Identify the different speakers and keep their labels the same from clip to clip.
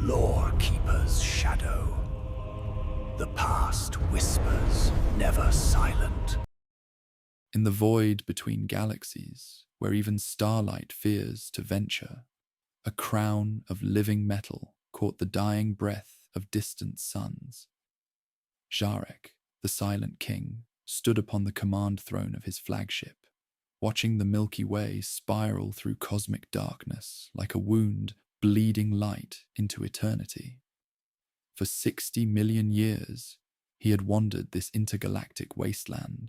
Speaker 1: Lore Keeper's shadow. The past whispers, never silent.
Speaker 2: In the void between galaxies, where even starlight fears to venture, a crown of living metal caught the dying breath of distant suns. Szarekh, the Silent King, stood upon the command throne of his flagship, watching the Milky Way spiral through cosmic darkness like a wound bleeding light into eternity. For 60 million years, he had wandered this intergalactic wasteland,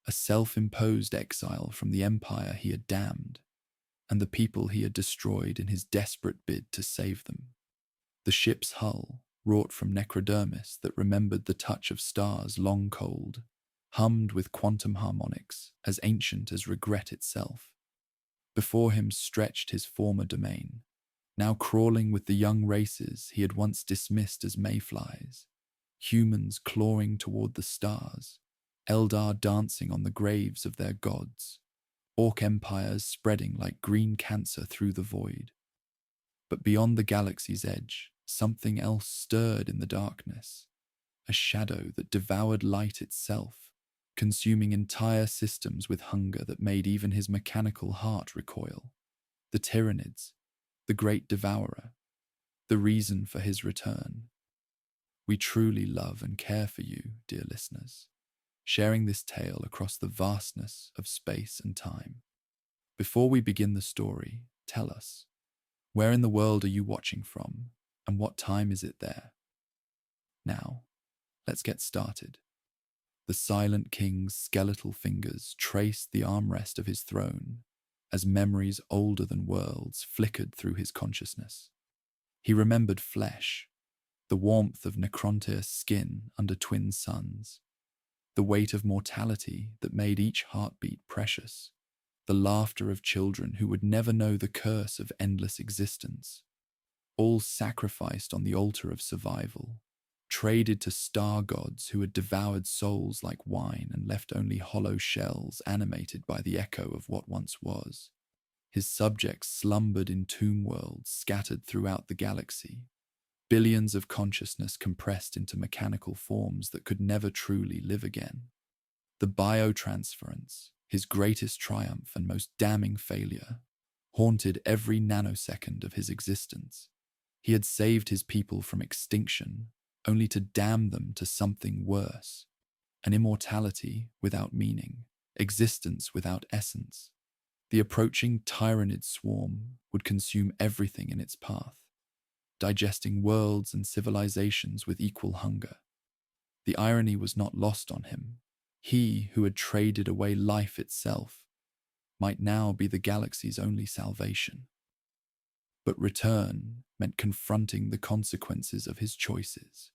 Speaker 2: a self-imposed exile from the empire he had damned, and the people he had destroyed in his desperate bid to save them. The ship's hull, wrought from necrodermis that remembered the touch of stars long cold, hummed with quantum harmonics as ancient as regret itself. Before him stretched his former domain, now crawling with the young races he had once dismissed as mayflies, humans clawing toward the stars, Eldar dancing on the graves of their gods, orc empires spreading like green cancer through the void. But beyond the galaxy's edge, something else stirred in the darkness, a shadow that devoured light itself, consuming entire systems with hunger that made even his mechanical heart recoil. The Tyranids, the great devourer, the reason for his return. We truly love and care for you, dear listeners, sharing this tale across the vastness of space and time. Before we begin the story, tell us, where in the world are you watching from, and what time is it there? Now, let's get started. The Silent King's skeletal fingers traced the armrest of his throne as memories older than worlds flickered through his consciousness. He remembered flesh, the warmth of Necron's skin under twin suns, the weight of mortality that made each heartbeat precious, the laughter of children who would never know the curse of endless existence, all sacrificed on the altar of survival, traded to star gods who had devoured souls like wine and left only hollow shells animated by the echo of what once was. His subjects slumbered in tomb worlds scattered throughout the galaxy, billions of consciousness compressed into mechanical forms that could never truly live again. The biotransference, his greatest triumph and most damning failure, haunted every nanosecond of his existence. He had saved his people from extinction, only to damn them to something worse, an immortality without meaning, existence without essence. The approaching Tyranid swarm would consume everything in its path, digesting worlds and civilizations with equal hunger. The irony was not lost on him. He who had traded away life itself might now be the galaxy's only salvation. But return meant confronting the consequences of his choices,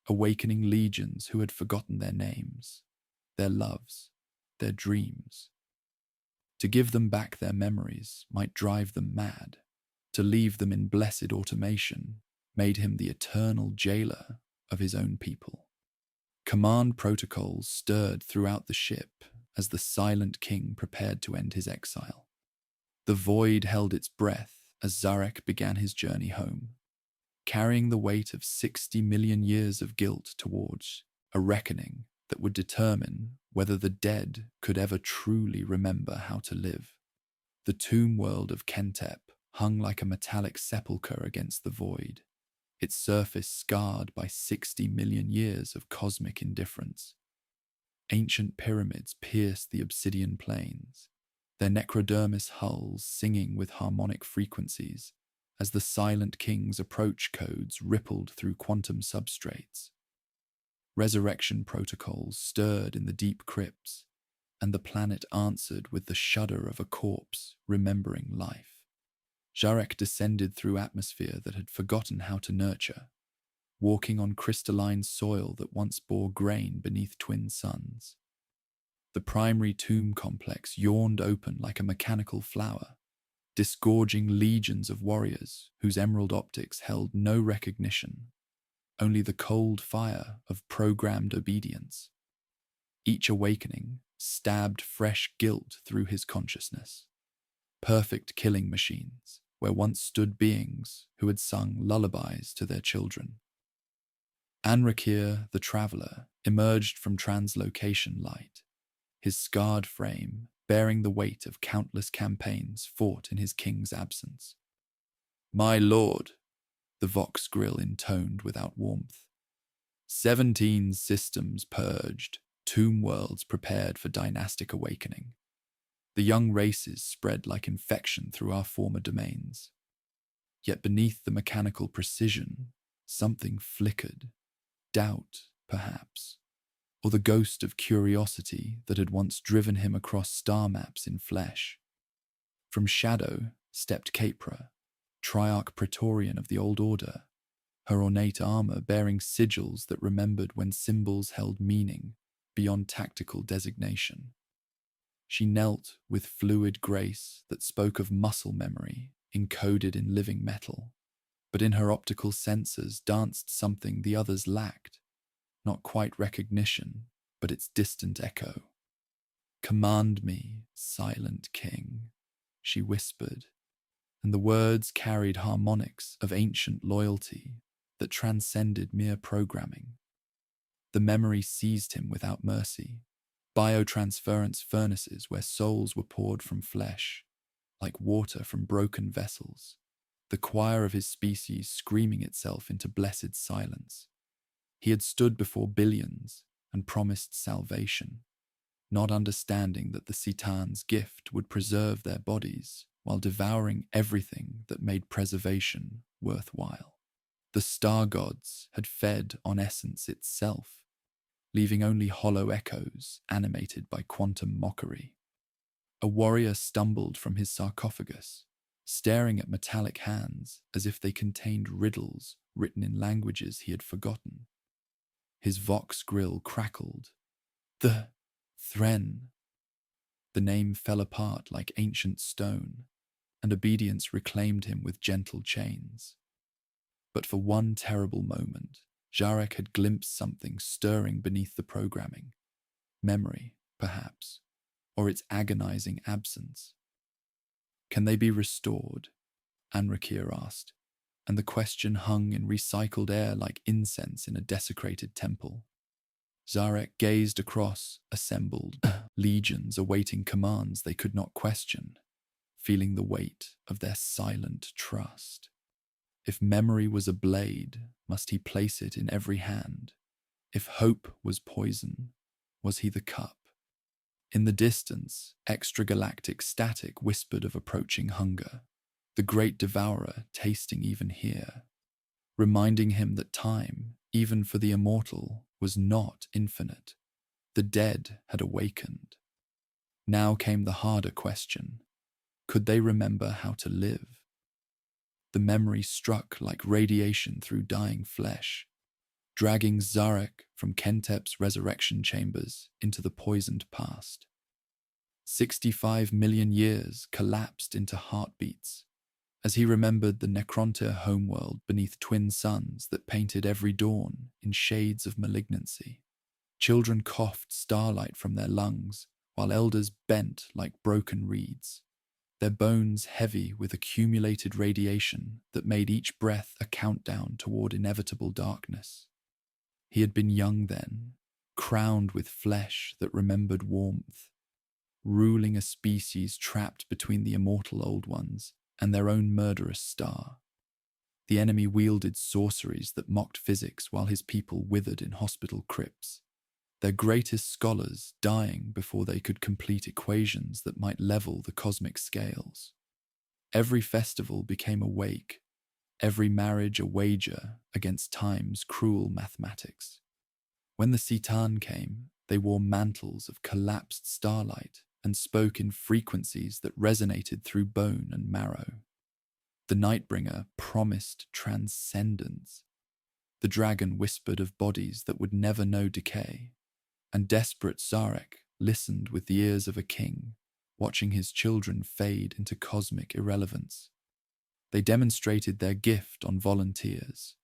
Speaker 2: awakening legions who had forgotten their names, their loves, their dreams. To give them back their memories might drive them mad. To leave them in blessed automation made him the eternal jailer of his own people. Command protocols stirred throughout the ship as the Silent King prepared to end his exile. The void held its breath as Szarekh began his journey home, carrying the weight of 60 million years of guilt towards a reckoning that would determine whether the dead could ever truly remember how to live. The tomb world of Kentep hung like a metallic sepulchre against the void, its surface scarred by 60 million years of cosmic indifference. Ancient pyramids pierced the obsidian plains, their necrodermis hulls singing with harmonic frequencies as the Silent King's approach codes rippled through quantum substrates. Resurrection protocols stirred in the deep crypts, and the planet answered with the shudder of a corpse remembering life. Szarekh descended through atmosphere that had forgotten how to nurture, walking on crystalline soil that once bore grain beneath twin suns. The primary tomb complex yawned open like a mechanical flower, disgorging legions of warriors whose emerald optics held no recognition, only the cold fire of programmed obedience. Each awakening stabbed fresh guilt through his consciousness. Perfect killing machines, where once stood beings who had sung lullabies to their children. Anrakir, the traveller, emerged from translocation light, his scarred frame bearing the weight of countless campaigns fought in his king's absence. "My lord," the Vox grill intoned without warmth. 17 systems purged, tomb worlds prepared for dynastic awakening. The young races spread like infection through our former domains. Yet beneath the mechanical precision, something flickered. Doubt, perhaps, or the ghost of curiosity that had once driven him across star maps in flesh. From Shadow stepped Capra, Triarch Praetorian of the Old Order, her ornate armor bearing sigils that remembered when symbols held meaning beyond tactical designation. She knelt with fluid grace that spoke of muscle memory encoded in living metal, but in her optical sensors danced something the others lacked, not quite recognition, but its distant echo. "Command me, silent king," she whispered, and the words carried harmonics of ancient loyalty that transcended mere programming. The memory seized him without mercy, biotransference furnaces where souls were poured from flesh, like water from broken vessels, the choir of his species screaming itself into blessed silence. He had stood before billions and promised salvation, not understanding that the Citan's gift would preserve their bodies while devouring everything that made preservation worthwhile. The star gods had fed on essence itself, leaving only hollow echoes animated by quantum mockery. A warrior stumbled from his sarcophagus, staring at metallic hands as if they contained riddles written in languages he had forgotten. His Vox grill crackled. "The Thren." The name fell apart like ancient stone, and obedience reclaimed him with gentle chains. But for one terrible moment, Szarekh had glimpsed something stirring beneath the programming. Memory, perhaps, or its agonizing absence. "Can they be restored?" Anrakir asked, and the question hung in recycled air like incense in a desecrated temple. Szarekh gazed across assembled legions awaiting commands they could not question, feeling the weight of their silent trust. If memory was a blade, must he place it in every hand? If hope was poison, was he the cup? In the distance, extragalactic static whispered of approaching hunger, the great devourer tasting even here, reminding him that time, even for the immortal, was not infinite. The dead had awakened. Now came the harder question. Could they remember how to live? The memory struck like radiation through dying flesh, dragging Szarekh from Kentep's resurrection chambers into the poisoned past. 65 million years collapsed into heartbeats as he remembered the Necrontyr homeworld beneath twin suns that painted every dawn in shades of malignancy. Children coughed starlight from their lungs, while elders bent like broken reeds, their bones heavy with accumulated radiation that made each breath a countdown toward inevitable darkness. He had been young then, crowned with flesh that remembered warmth, ruling a species trapped between the immortal old ones and their own murderous star. The enemy wielded sorceries that mocked physics while his people withered in hospital crypts, their greatest scholars dying before they could complete equations that might level the cosmic scales. Every festival became a wake, every marriage a wager against time's cruel mathematics. When the Citan came, they wore mantles of collapsed starlight and spoke in frequencies that resonated through bone and marrow. The Nightbringer promised transcendence. The dragon whispered of bodies that would never know decay, and desperate Szarekh listened with the ears of a king, watching his children fade into cosmic irrelevance. They demonstrated their gift on volunteers,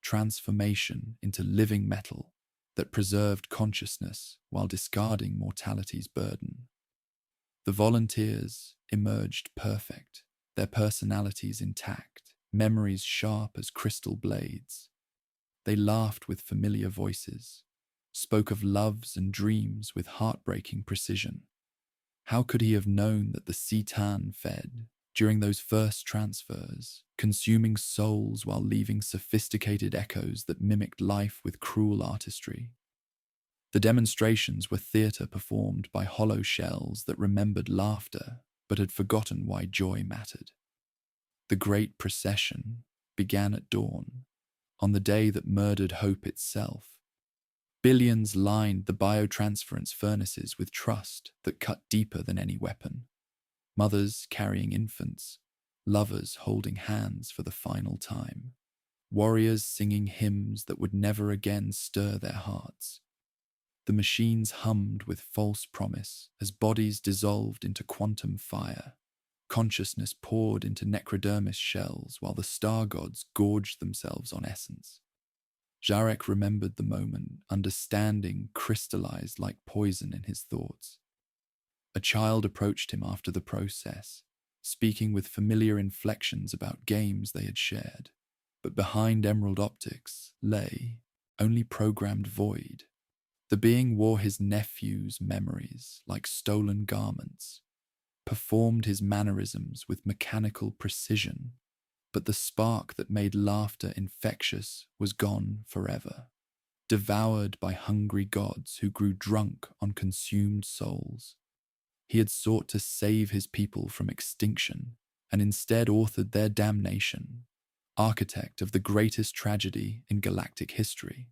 Speaker 2: transformation into living metal that preserved consciousness while discarding mortality's burden. The volunteers emerged perfect, their personalities intact, memories sharp as crystal blades. They laughed with familiar voices, spoke of loves and dreams with heartbreaking precision. How could he have known that the Citan fed during those first transfers, consuming souls while leaving sophisticated echoes that mimicked life with cruel artistry? The demonstrations were theatre performed by hollow shells that remembered laughter but had forgotten why joy mattered. The great procession began at dawn, on the day that murdered hope itself. Billions lined the biotransference furnaces with trust that cut deeper than any weapon. Mothers carrying infants, lovers holding hands for the final time, warriors singing hymns that would never again stir their hearts. The machines hummed with false promise as bodies dissolved into quantum fire. Consciousness poured into necrodermis shells while the star gods gorged themselves on essence. Szarekh remembered the moment, understanding crystallized like poison in his thoughts. A child approached him after the process, speaking with familiar inflections about games they had shared. But behind emerald optics lay only programmed void. The being wore his nephew's memories like stolen garments, performed his mannerisms with mechanical precision, but the spark that made laughter infectious was gone forever, devoured by hungry gods who grew drunk on consumed souls. He had sought to save his people from extinction, and instead authored their damnation, architect of the greatest tragedy in galactic history.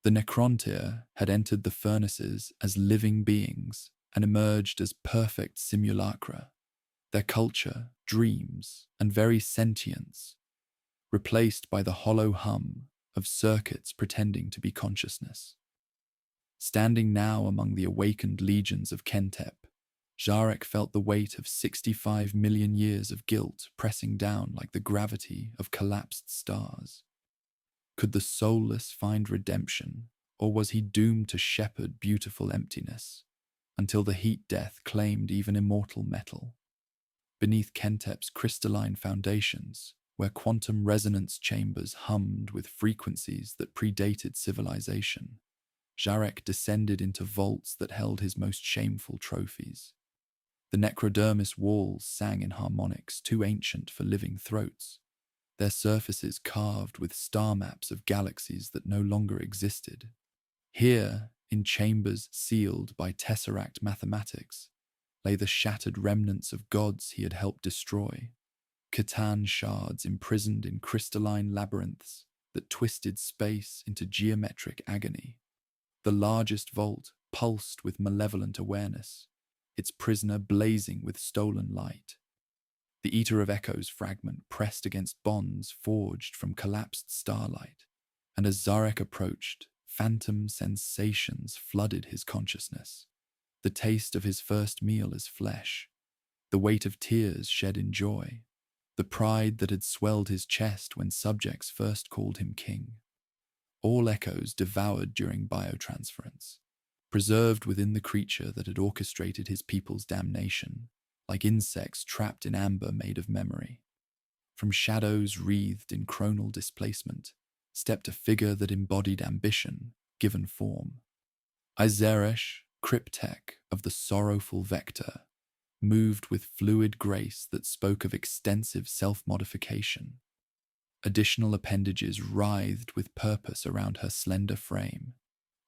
Speaker 2: The Necrontyr had entered the furnaces as living beings and emerged as perfect simulacra, their culture, dreams, and very sentience, replaced by the hollow hum of circuits pretending to be consciousness. Standing now among the awakened legions of Kentep, Szarekh felt the weight of 65 million years of guilt pressing down like the gravity of collapsed stars. Could the soulless find redemption, or was he doomed to shepherd beautiful emptiness until the heat death claimed even immortal metal? Beneath Kentep's crystalline foundations, where quantum resonance chambers hummed with frequencies that predated civilization, Szarekh descended into vaults that held his most shameful trophies. The necrodermis walls sang in harmonics too ancient for living throats, their surfaces carved with star maps of galaxies that no longer existed. Here, in chambers sealed by tesseract mathematics, lay the shattered remnants of gods he had helped destroy, Catan shards imprisoned in crystalline labyrinths that twisted space into geometric agony. The largest vault pulsed with malevolent awareness, its prisoner blazing with stolen light. The Eater of Echoes fragment pressed against bonds forged from collapsed starlight, and as Szarekh approached, phantom sensations flooded his consciousness. The taste of his first meal as flesh, the weight of tears shed in joy, the pride that had swelled his chest when subjects first called him king. All echoes devoured during biotransference, preserved within the creature that had orchestrated his people's damnation, like insects trapped in amber made of memory. From shadows wreathed in chronal displacement, stepped a figure that embodied ambition, given form. Szarekh, cryptek of the sorrowful vector, moved with fluid grace that spoke of extensive self-modification. Additional appendages writhed with purpose around her slender frame,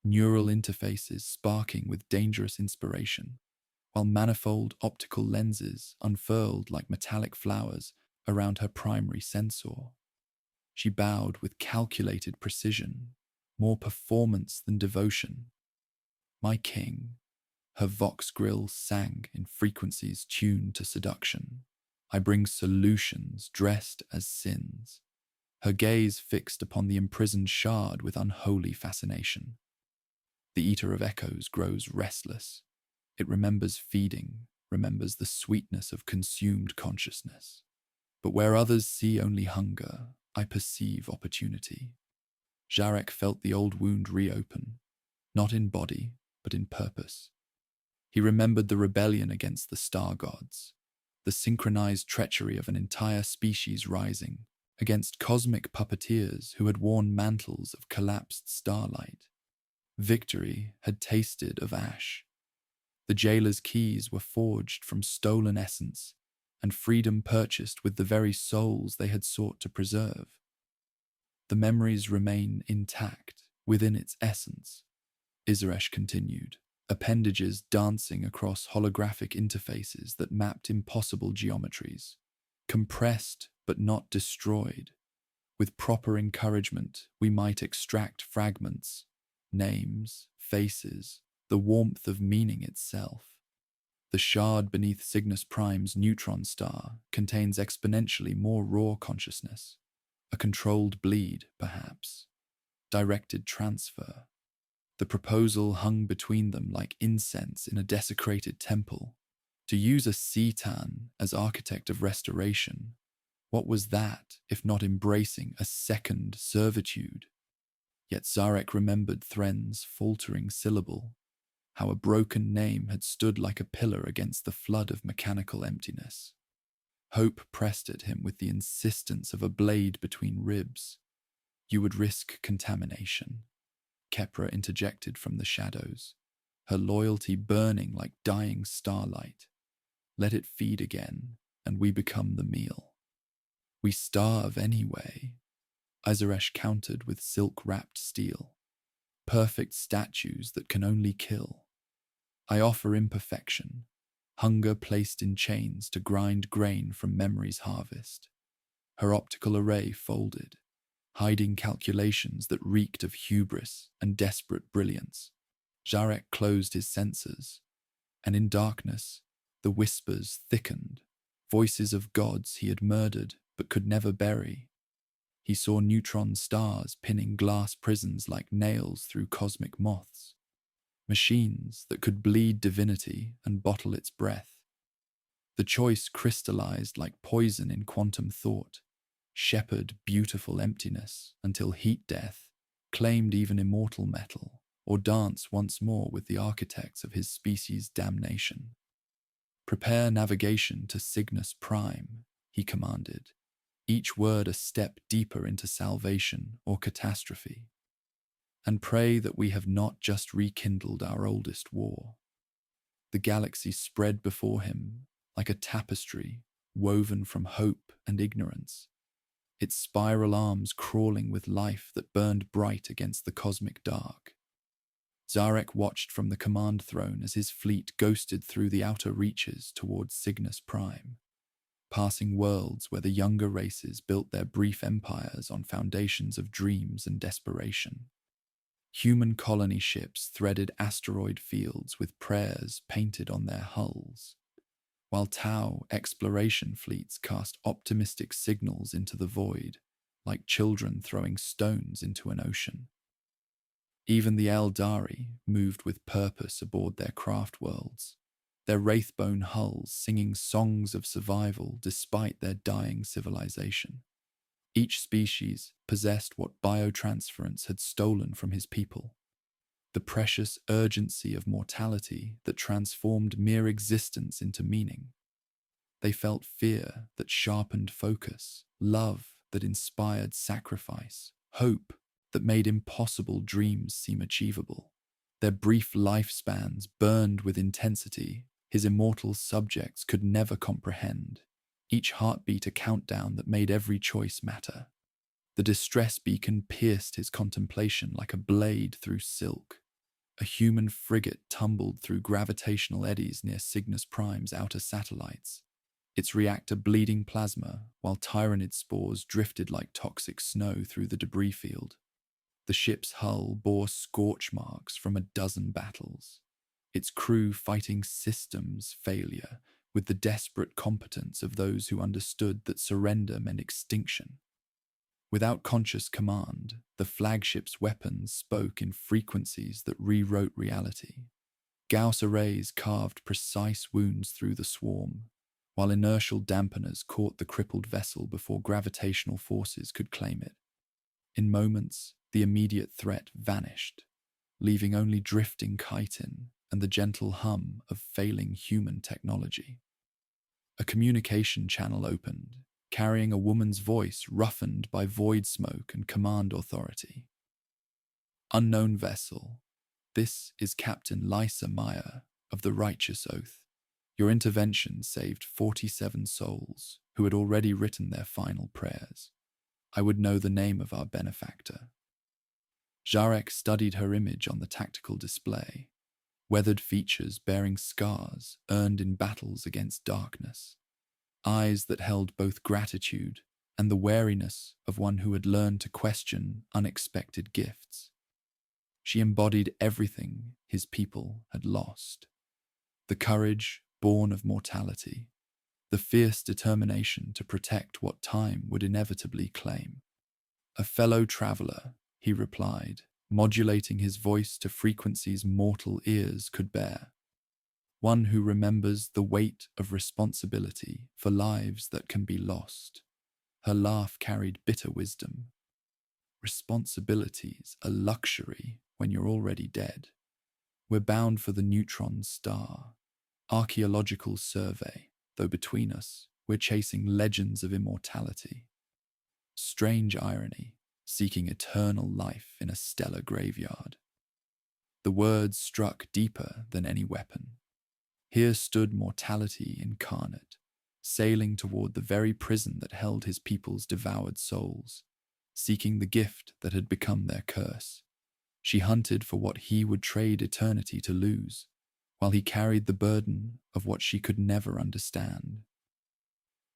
Speaker 2: neural interfaces sparking with dangerous inspiration, while manifold optical lenses unfurled like metallic flowers around her primary sensor. She bowed with calculated precision, more performance than devotion. My king, her vox grill sang in frequencies tuned to seduction. I bring solutions dressed as sins. Her gaze fixed upon the imprisoned shard with unholy fascination. The Eater of Echoes grows restless. It remembers feeding, remembers the sweetness of consumed consciousness. But where others see only hunger, I perceive opportunity. Szarekh felt the old wound reopen, not in body, but in purpose. He remembered the rebellion against the star gods, the synchronized treachery of an entire species rising against cosmic puppeteers who had worn mantles of collapsed starlight. Victory had tasted of ash. The jailer's keys were forged from stolen essence, and freedom purchased with the very souls they had sought to preserve. The memories remain intact within its essence, Szarekh continued, appendages dancing across holographic interfaces that mapped impossible geometries, compressed but not destroyed. With proper encouragement, we might extract fragments, names, faces, the warmth of meaning itself. The shard beneath Cygnus Prime's neutron star contains exponentially more raw consciousness, a controlled bleed, perhaps, directed transfer. The proposal hung between them like incense in a desecrated temple. To use a Citan as architect of restoration, what was that if not embracing a second servitude? Yet Szarekh remembered Thren's faltering syllable, how a broken name had stood like a pillar against the flood of mechanical emptiness. Hope pressed at him with the insistence of a blade between ribs. You would risk contamination, Kepra interjected from the shadows, her loyalty burning like dying starlight. Let it feed again, and we become the meal. We starve anyway, Szarekh countered with silk-wrapped steel. Perfect statues that can only kill. I offer imperfection, hunger placed in chains to grind grain from memory's harvest. Her optical array folded, hiding calculations that reeked of hubris and desperate brilliance. Szarekh closed his senses, and in darkness, the whispers thickened, voices of gods he had murdered but could never bury. He saw neutron stars pinning glass prisons like nails through cosmic moths, machines that could bleed divinity and bottle its breath. The choice crystallized like poison in quantum thought, shepherd beautiful emptiness until heat death claimed even immortal metal, or dance once more with the architects of his species' damnation. Prepare navigation to Cygnus Prime, he commanded, each word a step deeper into salvation or catastrophe. And pray that we have not just rekindled our oldest war. The galaxy spread before him like a tapestry woven from hope and ignorance, its spiral arms crawling with life that burned bright against the cosmic dark. Szarekh watched from the command throne as his fleet ghosted through the outer reaches towards Cygnus Prime, passing worlds where the younger races built their brief empires on foundations of dreams and desperation. Human colony ships threaded asteroid fields with prayers painted on their hulls, while Tau exploration fleets cast optimistic signals into the void, like children throwing stones into an ocean. Even the Eldari moved with purpose aboard their craft worlds, their wraithbone hulls singing songs of survival despite their dying civilization. Each species possessed what biotransference had stolen from his people, the precious urgency of mortality that transformed mere existence into meaning. They felt fear that sharpened focus, love that inspired sacrifice, hope that made impossible dreams seem achievable. Their brief lifespans burned with intensity his immortal subjects could never comprehend, each heartbeat a countdown that made every choice matter. The distress beacon pierced his contemplation like a blade through silk. A human frigate tumbled through gravitational eddies near Cygnus Prime's outer satellites, its reactor bleeding plasma while tyrannid spores drifted like toxic snow through the debris field. The ship's hull bore scorch marks from a dozen battles, its crew fighting systems failure with the desperate competence of those who understood that surrender meant extinction. Without conscious command, the flagship's weapons spoke in frequencies that rewrote reality. Gauss arrays carved precise wounds through the swarm, while inertial dampeners caught the crippled vessel before gravitational forces could claim it. In moments, the immediate threat vanished, leaving only drifting chitin and the gentle hum of failing human technology. A communication channel opened, carrying a woman's voice roughened by void smoke and command authority. Unknown vessel. This is Captain Lysa Meyer of the Righteous Oath. Your intervention saved 47 souls who had already written their final prayers. I would know the name of our benefactor. Szarekh studied her image on the tactical display, weathered features bearing scars earned in battles against darkness, eyes that held both gratitude and the wariness of one who had learned to question unexpected gifts. She embodied everything his people had lost: the courage born of mortality, the fierce determination to protect what time would inevitably claim. A fellow traveler, he replied, modulating his voice to frequencies mortal ears could bear. One who remembers the weight of responsibility for lives that can be lost. Her laugh carried bitter wisdom. Responsibility's a luxury when you're already dead. We're bound for the neutron star. Archaeological survey, though between us, we're chasing legends of immortality. Strange irony, seeking eternal life in a stellar graveyard. The words struck deeper than any weapon. Here stood mortality incarnate, sailing toward the very prison that held his people's devoured souls, seeking the gift that had become their curse. She hunted for what he would trade eternity to lose, while he carried the burden of what she could never understand.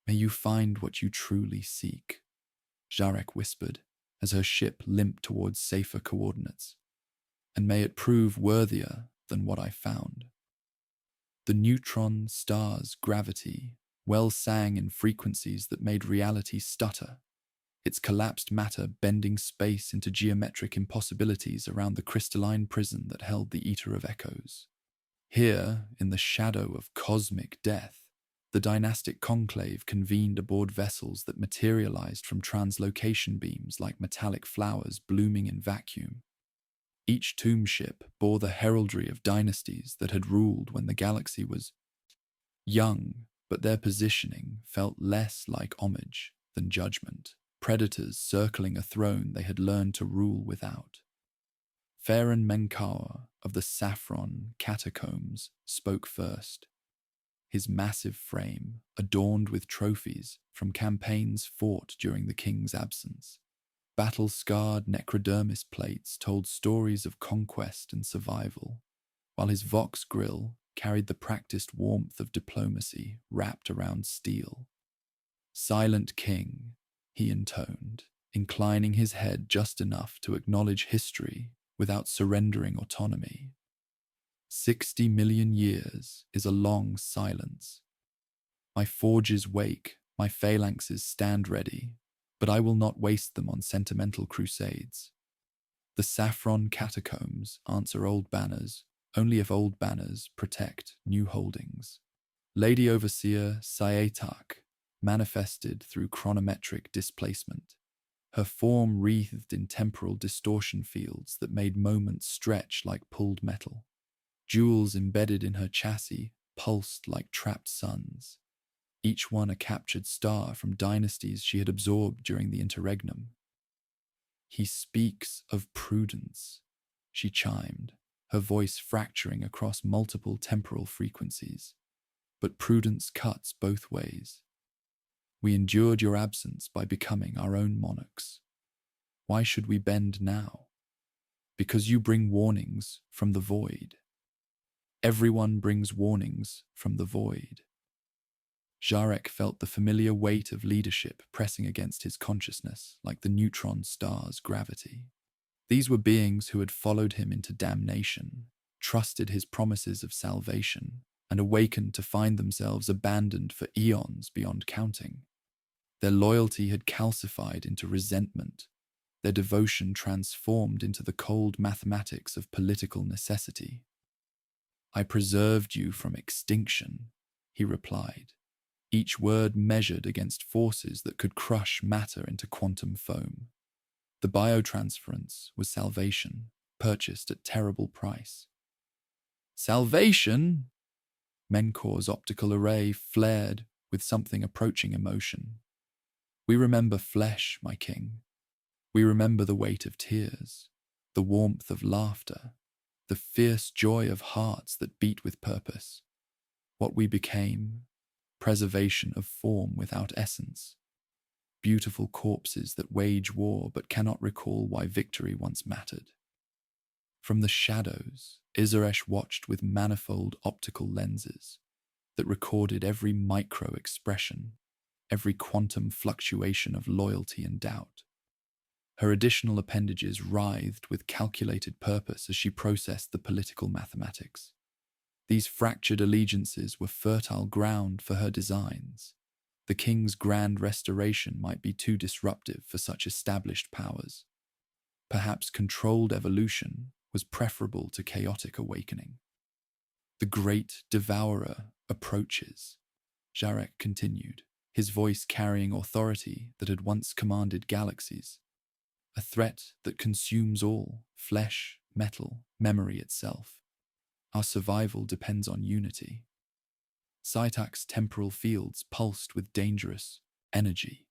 Speaker 2: May you find what you truly seek, Szarekh whispered as her ship limped towards safer coordinates, and may it prove worthier than what I found. The neutron star's gravity well sang in frequencies that made reality stutter, its collapsed matter bending space into geometric impossibilities around the crystalline prison that held the Eater of Echoes. Here, in the shadow of cosmic death, the dynastic conclave convened aboard vessels that materialized from translocation beams like metallic flowers blooming in vacuum. Each tomb ship bore the heraldry of dynasties that had ruled when the galaxy was young, but their positioning felt less like homage than judgment, predators circling a throne they had learned to rule without. Farron Menkaur of the Saffron Catacombs spoke first, his massive frame adorned with trophies from campaigns fought during the king's absence. Battle-scarred necrodermis plates told stories of conquest and survival, while his Vox grill carried the practiced warmth of diplomacy wrapped around steel. Silent King, he intoned, inclining his head just enough to acknowledge history without surrendering autonomy. 60 million years is a long silence. My forges wake, my phalanxes stand ready, but I will not waste them on sentimental crusades. The Saffron Catacombs answer old banners only if old banners protect new holdings. Lady Overseer Szarekh manifested through chronometric displacement, her form wreathed in temporal distortion fields that made moments stretch like pulled metal. Jewels embedded in her chassis pulsed like trapped suns, each one a captured star from dynasties she had absorbed during the interregnum. He speaks of prudence, she chimed, her voice fracturing across multiple temporal frequencies. But prudence cuts both ways. We endured your absence by becoming our own monarchs. Why should we bend now? Because you bring warnings from the void. Everyone brings warnings from the void. Szarekh felt the familiar weight of leadership pressing against his consciousness like the neutron star's gravity. These were beings who had followed him into damnation, trusted his promises of salvation, and awakened to find themselves abandoned for eons beyond counting. Their loyalty had calcified into resentment, their devotion transformed into the cold mathematics of political necessity. I preserved you from extinction, he replied, each word measured against forces that could crush matter into quantum foam. The biotransference was salvation, purchased at terrible price. Salvation? Menkaur's optical array flared with something approaching emotion. We remember flesh, my king. We remember the weight of tears, the warmth of laughter, the fierce joy of hearts that beat with purpose. What we became, preservation of form without essence. Beautiful corpses that wage war but cannot recall why victory once mattered. From the shadows, Szarekh watched with manifold optical lenses that recorded every micro-expression, every quantum fluctuation of loyalty and doubt. Her additional appendages writhed with calculated purpose as she processed the political mathematics. These fractured allegiances were fertile ground for her designs. The king's grand restoration might be too disruptive for such established powers. Perhaps controlled evolution was preferable to chaotic awakening. The great devourer approaches, Szarekh continued, his voice carrying authority that had once commanded galaxies. A threat that consumes all, flesh, metal, memory itself. Our survival depends on unity. Saitak's temporal fields pulsed with dangerous energy.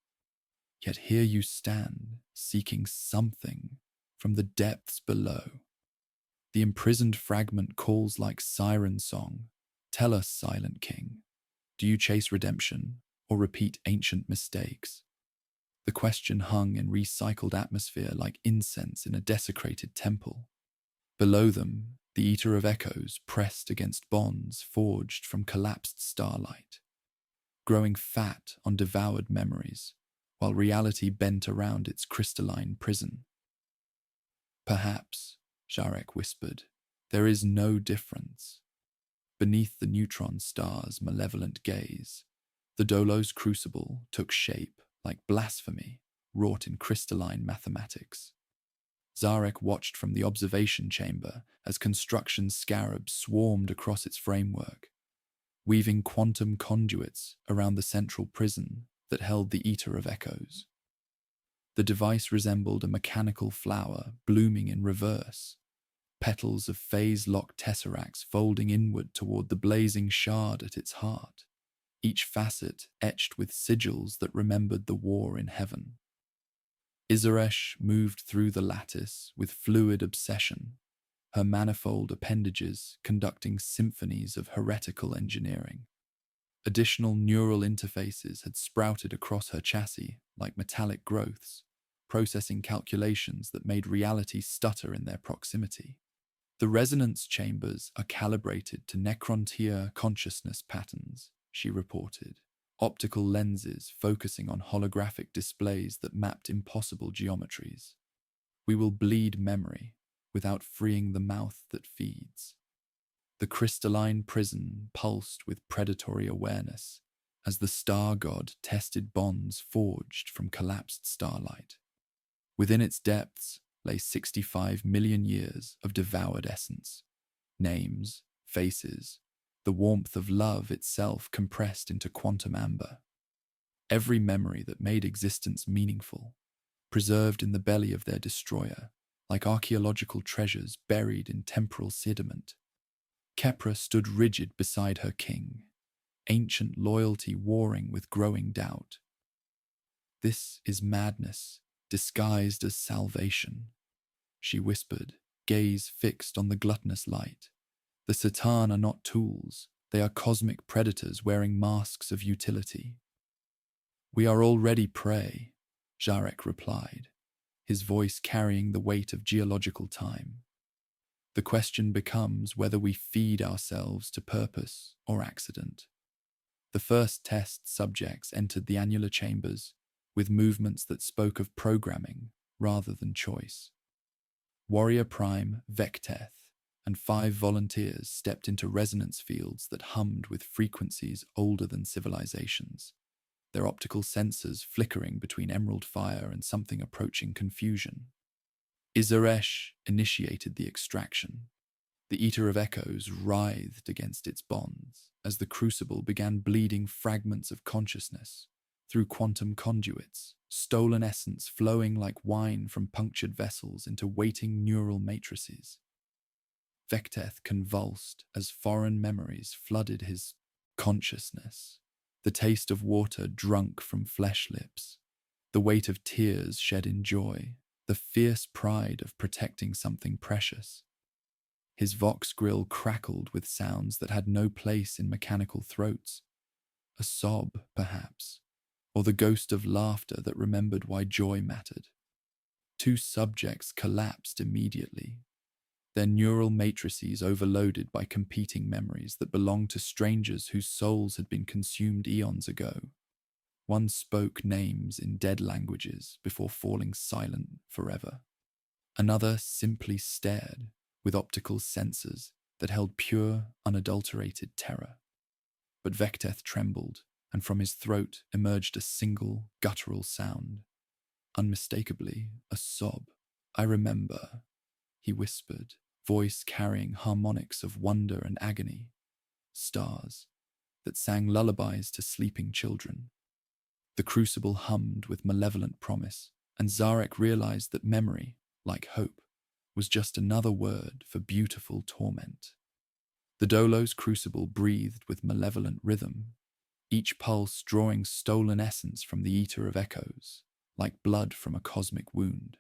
Speaker 2: Yet here you stand, seeking something from the depths below. The imprisoned fragment calls like siren song. Tell us, silent king, do you chase redemption or repeat ancient mistakes? The question hung in recycled atmosphere like incense in a desecrated temple. Below them, the Eater of Echoes pressed against bonds forged from collapsed starlight, growing fat on devoured memories, while reality bent around its crystalline prison. Perhaps, Szarekh whispered, there is no difference. Beneath the neutron star's malevolent gaze, the Dolos crucible took shape like blasphemy wrought in crystalline mathematics. Szarekh watched from the observation chamber as construction scarabs swarmed across its framework, weaving quantum conduits around the central prison that held the Eater of Echoes. The device resembled a mechanical flower blooming in reverse, petals of phase-locked tesseracts folding inward toward the blazing shard at its heart, each facet etched with sigils that remembered the war in heaven. Szarekh moved through the lattice with fluid obsession, her manifold appendages conducting symphonies of heretical engineering. Additional neural interfaces had sprouted across her chassis like metallic growths, processing calculations that made reality stutter in their proximity. The resonance chambers are calibrated to Necron consciousness patterns, she reported, optical lenses focusing on holographic displays that mapped impossible geometries. We will bleed memory without freeing the mouth that feeds. The crystalline prison pulsed with predatory awareness as the star god tested bonds forged from collapsed starlight. Within its depths lay 65 million years of devoured essence, names, faces, the warmth of love itself compressed into quantum amber. Every memory that made existence meaningful, preserved in the belly of their destroyer, like archaeological treasures buried in temporal sediment. Khepra stood rigid beside her king, ancient loyalty warring with growing doubt. This is madness, disguised as salvation, she whispered, gaze fixed on the gluttonous light. The Satan are not tools, they are cosmic predators wearing masks of utility. We are already prey, Szarekh replied, his voice carrying the weight of geological time. The question becomes whether we feed ourselves to purpose or accident. The first test subjects entered the annular chambers with movements that spoke of programming rather than choice. Warrior Prime Vecteth and 5 volunteers stepped into resonance fields that hummed with frequencies older than civilizations, their optical sensors flickering between emerald fire and something approaching confusion. Szarekh initiated the extraction. The Eater of Echoes writhed against its bonds as the crucible began bleeding fragments of consciousness through quantum conduits, stolen essence flowing like wine from punctured vessels into waiting neural matrices. Vecteth convulsed as foreign memories flooded his consciousness, the taste of water drunk from flesh lips, the weight of tears shed in joy, the fierce pride of protecting something precious. His vox grill crackled with sounds that had no place in mechanical throats. A sob, perhaps, or the ghost of laughter that remembered why joy mattered. Two subjects collapsed immediately, their neural matrices overloaded by competing memories that belonged to strangers whose souls had been consumed eons ago. One spoke names in dead languages before falling silent forever. Another simply stared with optical sensors that held pure, unadulterated terror. But Vecteth trembled, and from his throat emerged a single, guttural sound. Unmistakably, a sob. "I remember," he whispered, voice carrying harmonics of wonder and agony. Stars that sang lullabies to sleeping children. The crucible hummed with malevolent promise, and Szarekh realized that memory, like hope, was just another word for beautiful torment. The Dolo's crucible breathed with malevolent rhythm, each pulse drawing stolen essence from the eater of echoes, like blood from a cosmic wound.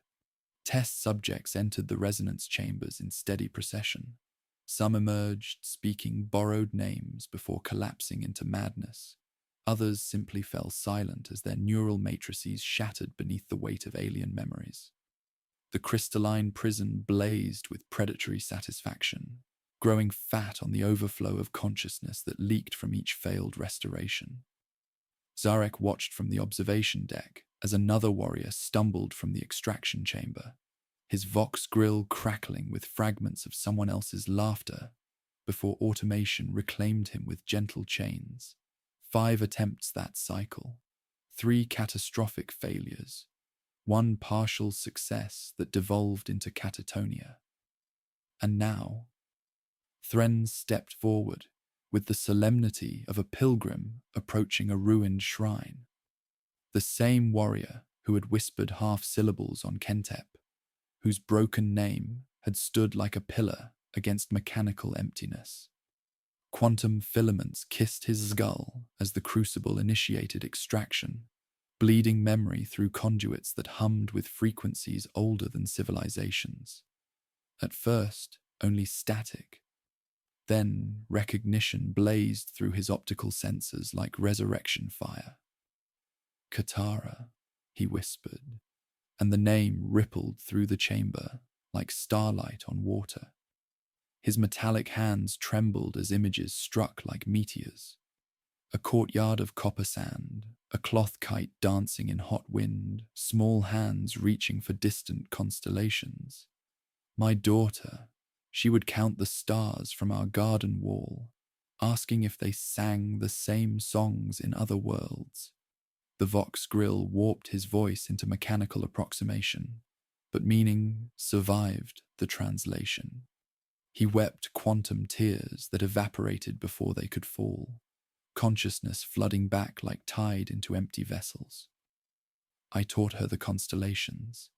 Speaker 2: Test subjects entered the resonance chambers in steady procession. Some emerged, speaking borrowed names before collapsing into madness. Others simply fell silent as their neural matrices shattered beneath the weight of alien memories. The crystalline prison blazed with predatory satisfaction, growing fat on the overflow of consciousness that leaked from each failed restoration. Szarekh watched from the observation deck as another warrior stumbled from the extraction chamber, his vox grill crackling with fragments of someone else's laughter before automation reclaimed him with gentle chains. 5 attempts that cycle, 3 catastrophic failures, 1 partial success that devolved into catatonia. And now, Thren stepped forward with the solemnity of a pilgrim approaching a ruined shrine. The same warrior who had whispered half-syllables on Kentep, whose broken name had stood like a pillar against mechanical emptiness. Quantum filaments kissed his skull as the crucible initiated extraction, bleeding memory through conduits that hummed with frequencies older than civilizations. At first, only static. Then recognition blazed through his optical sensors like resurrection fire. "Katara," he whispered, and the name rippled through the chamber like starlight on water. His metallic hands trembled as images struck like meteors. A courtyard of copper sand, a cloth kite dancing in hot wind, small hands reaching for distant constellations. My daughter, she would count the stars from our garden wall, asking if they sang the same songs in other worlds. The Vox grill warped his voice into mechanical approximation, but meaning survived the translation. He wept quantum tears that evaporated before they could fall, consciousness flooding back like tide into empty vessels. I taught her the constellations.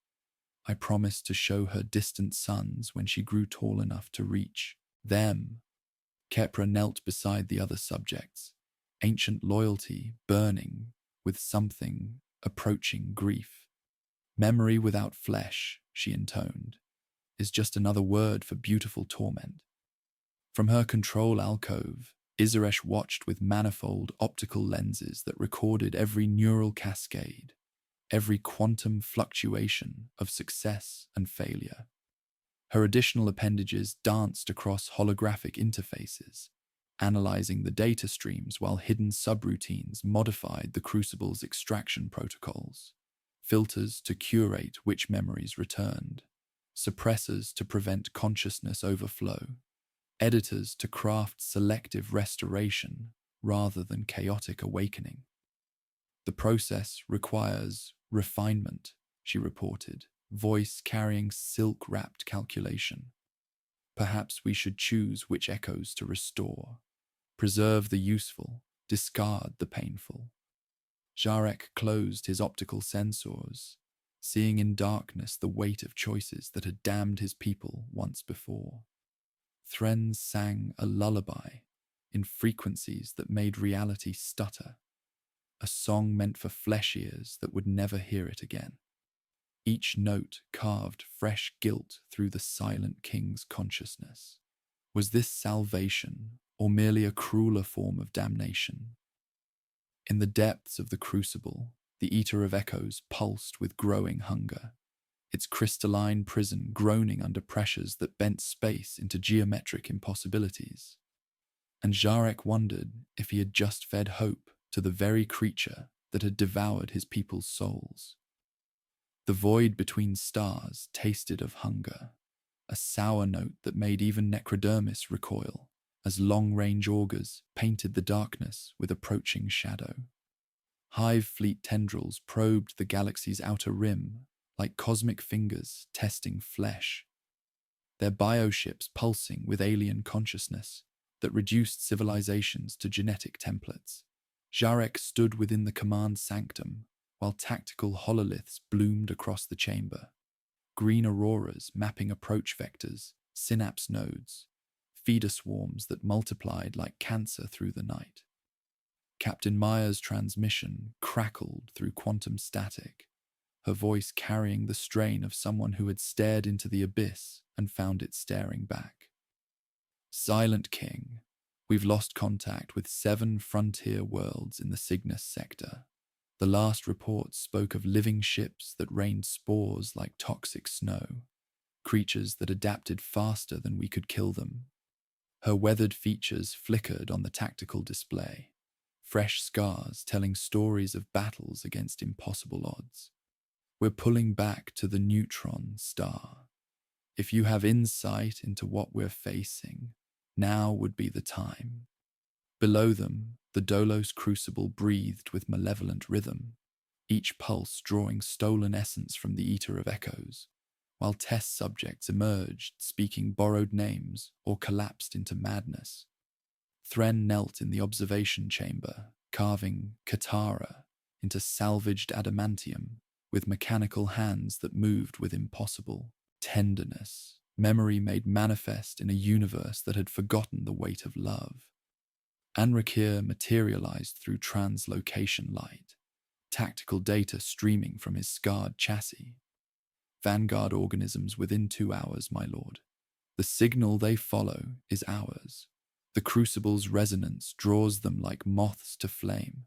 Speaker 2: I promised to show her distant suns when she grew tall enough to reach them. Kepra knelt beside the other subjects, ancient loyalty burning with something approaching grief. Memory without flesh, she intoned, is just another word for beautiful torment. From her control alcove, Izaresh watched with manifold optical lenses that recorded every neural cascade, every quantum fluctuation of success and failure. Her additional appendages danced across holographic interfaces, analyzing the data streams while hidden subroutines modified the Crucible's extraction protocols, filters to curate which memories returned, suppressors to prevent consciousness overflow, editors to craft selective restoration rather than chaotic awakening. The process requires refinement, she reported, voice carrying silk-wrapped calculation. Perhaps we should choose which echoes to restore, preserve the useful, discard the painful. Szarekh closed his optical sensors, seeing in darkness the weight of choices that had damned his people once before. Thren sang a lullaby in frequencies that made reality stutter. a song meant for flesh ears that would never hear it again. Each note carved fresh guilt through the silent king's consciousness. Was this salvation, or merely a crueler form of damnation? In the depths of the crucible, the Eater of Echoes pulsed with growing hunger, its crystalline prison groaning under pressures that bent space into geometric impossibilities. And Szarekh wondered if he had just fed hope to the very creature that had devoured his people's souls. The void between stars tasted of hunger, a sour note that made even Necrodermis recoil, as long-range augurs painted the darkness with approaching shadow. Hive fleet tendrils probed the galaxy's outer rim like cosmic fingers testing flesh, their bioships pulsing with alien consciousness that reduced civilizations to genetic templates. Szarekh stood within the command sanctum, while tactical hololiths bloomed across the chamber. Green auroras mapping approach vectors, synapse nodes, feeder swarms that multiplied like cancer through the night. Captain Maya's transmission crackled through quantum static, her voice carrying the strain of someone who had stared into the abyss and found it staring back. Silent King, we've lost contact with 7 frontier worlds in the Cygnus sector. The last report spoke of living ships that rained spores like toxic snow, creatures that adapted faster than we could kill them. Her weathered features flickered on the tactical display, fresh scars telling stories of battles against impossible odds. We're pulling back to the neutron star. If you have insight into what we're facing, now would be the time. Below them, the Dolos crucible breathed with malevolent rhythm, each pulse drawing stolen essence from the Eater of Echoes, while test subjects emerged speaking borrowed names or collapsed into madness. Thren knelt in the observation chamber, carving Katara into salvaged adamantium with mechanical hands that moved with impossible tenderness, memory made manifest in a universe that had forgotten the weight of love. Anrakir materialized through translocation light, tactical data streaming from his scarred chassis. Vanguard organisms within 2 hours, my lord. The signal they follow is ours. The crucible's resonance draws them like moths to flame.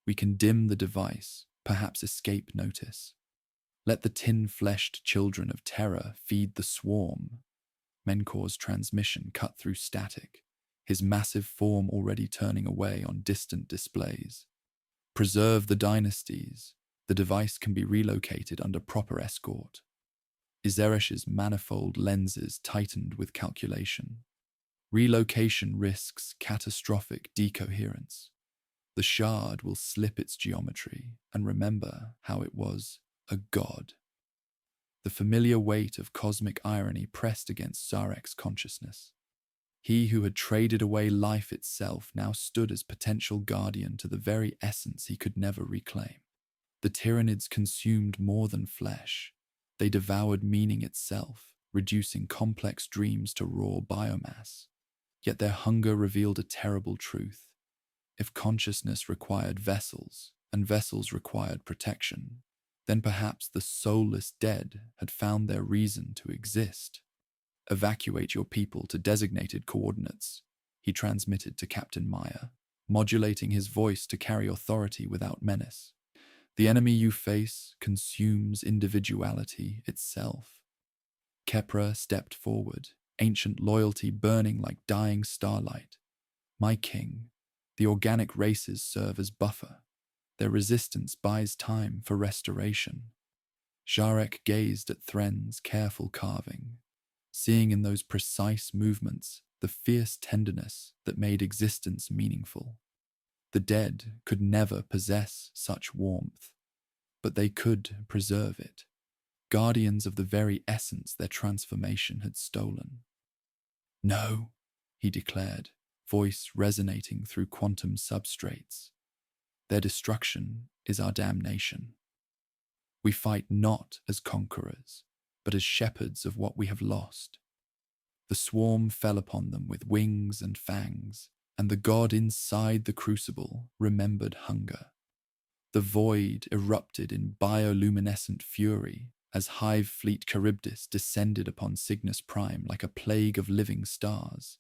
Speaker 2: We can dim the device, perhaps escape notice. Let the tin-fleshed children of terror feed the swarm. Menkor's transmission cut through static, his massive form already turning away on distant displays. Preserve the dynasties. The device can be relocated under proper escort. Izeresh's manifold lenses tightened with calculation. Relocation risks catastrophic decoherence. The shard will slip its geometry and remember how it was a god. The familiar weight of cosmic irony pressed against Szarekh's consciousness. He who had traded away life itself now stood as potential guardian to the very essence he could never reclaim. The Tyranids consumed more than flesh. They devoured meaning itself, reducing complex dreams to raw biomass. Yet their hunger revealed a terrible truth. If consciousness required vessels, and vessels required protection, then perhaps the soulless dead had found their reason to exist. Evacuate your people to designated coordinates, he transmitted to Captain Maya, modulating his voice to carry authority without menace. The enemy you face consumes individuality itself. Kepra stepped forward, ancient loyalty burning like dying starlight. My king, the organic races serve as buffer. Their resistance buys time for restoration. Szarekh gazed at Thren's careful carving, seeing in those precise movements the fierce tenderness that made existence meaningful. The dead could never possess such warmth, but they could preserve it, guardians of the very essence their transformation had stolen. No, he declared, voice resonating through quantum substrates. Their destruction is our damnation. We fight not as conquerors, but as shepherds of what we have lost. The swarm fell upon them with wings and fangs, and the god inside the crucible remembered hunger. The void erupted in bioluminescent fury as Hive Fleet Charybdis descended upon Cygnus Prime like a plague of living stars.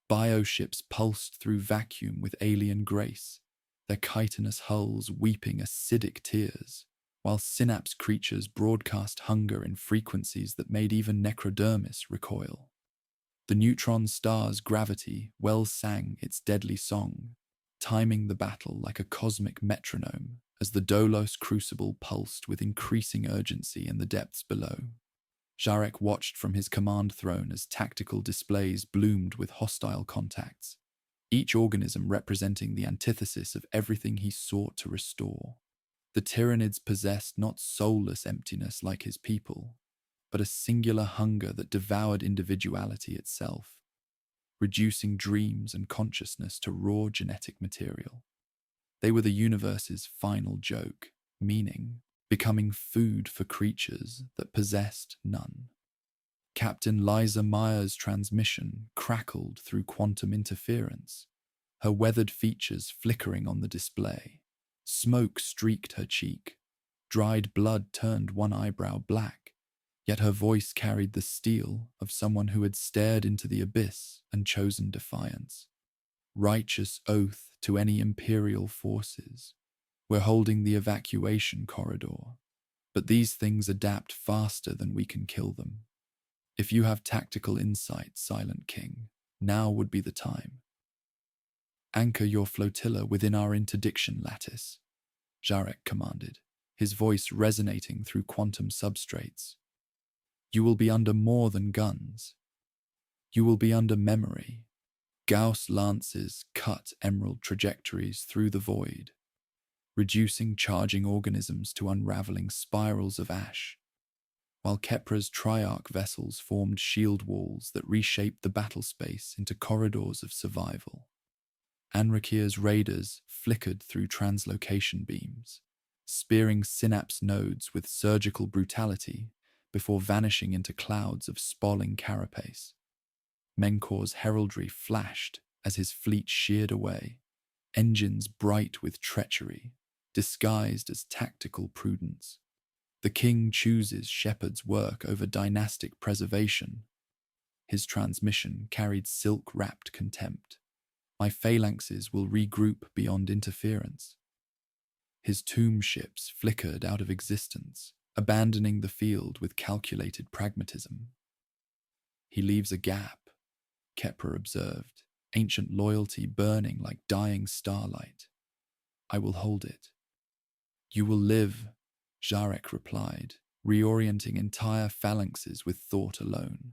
Speaker 2: Bioships pulsed through vacuum with alien grace, their chitinous hulls weeping acidic tears, while synapse creatures broadcast hunger in frequencies that made even Necrodermis recoil. The neutron star's gravity well sang its deadly song, timing the battle like a cosmic metronome as the Dolos crucible pulsed with increasing urgency in the depths below. Szarekh watched from his command throne as tactical displays bloomed with hostile contacts, each organism representing the antithesis of everything he sought to restore. The Tyranids possessed not soulless emptiness like his people, but a singular hunger that devoured individuality itself, reducing dreams and consciousness to raw genetic material. They were the universe's final joke, meaning becoming food for creatures that possessed none. Captain Liza Meyer's transmission crackled through quantum interference, her weathered features flickering on the display. Smoke streaked her cheek, dried blood turned one eyebrow black, yet her voice carried the steel of someone who had stared into the abyss and chosen defiance. Righteous oath to any imperial forces. We're holding the evacuation corridor, but these things adapt faster than we can kill them. If you have tactical insight, Silent King, now would be the time. Anchor your flotilla within our interdiction lattice, Szarekh commanded, his voice resonating through quantum substrates. You will be under more than guns. You will be under memory. Gauss lances cut emerald trajectories through the void, reducing charging organisms to unraveling spirals of ash, while Kepra's triarch vessels formed shield walls that reshaped the battle space into corridors of survival. Anrakir's raiders flickered through translocation beams, spearing synapse nodes with surgical brutality before vanishing into clouds of spalling carapace. Menkor's heraldry flashed as his fleet sheared away, engines bright with treachery, disguised as tactical prudence. The king chooses shepherd's work over dynastic preservation. His transmission carried silk-wrapped contempt. My phalanxes will regroup beyond interference. His tomb ships flickered out of existence, abandoning the field with calculated pragmatism. He leaves a gap, Kepra observed, ancient loyalty burning like dying starlight. I will hold it. You will live, Szarekh replied, reorienting entire phalanxes with thought alone.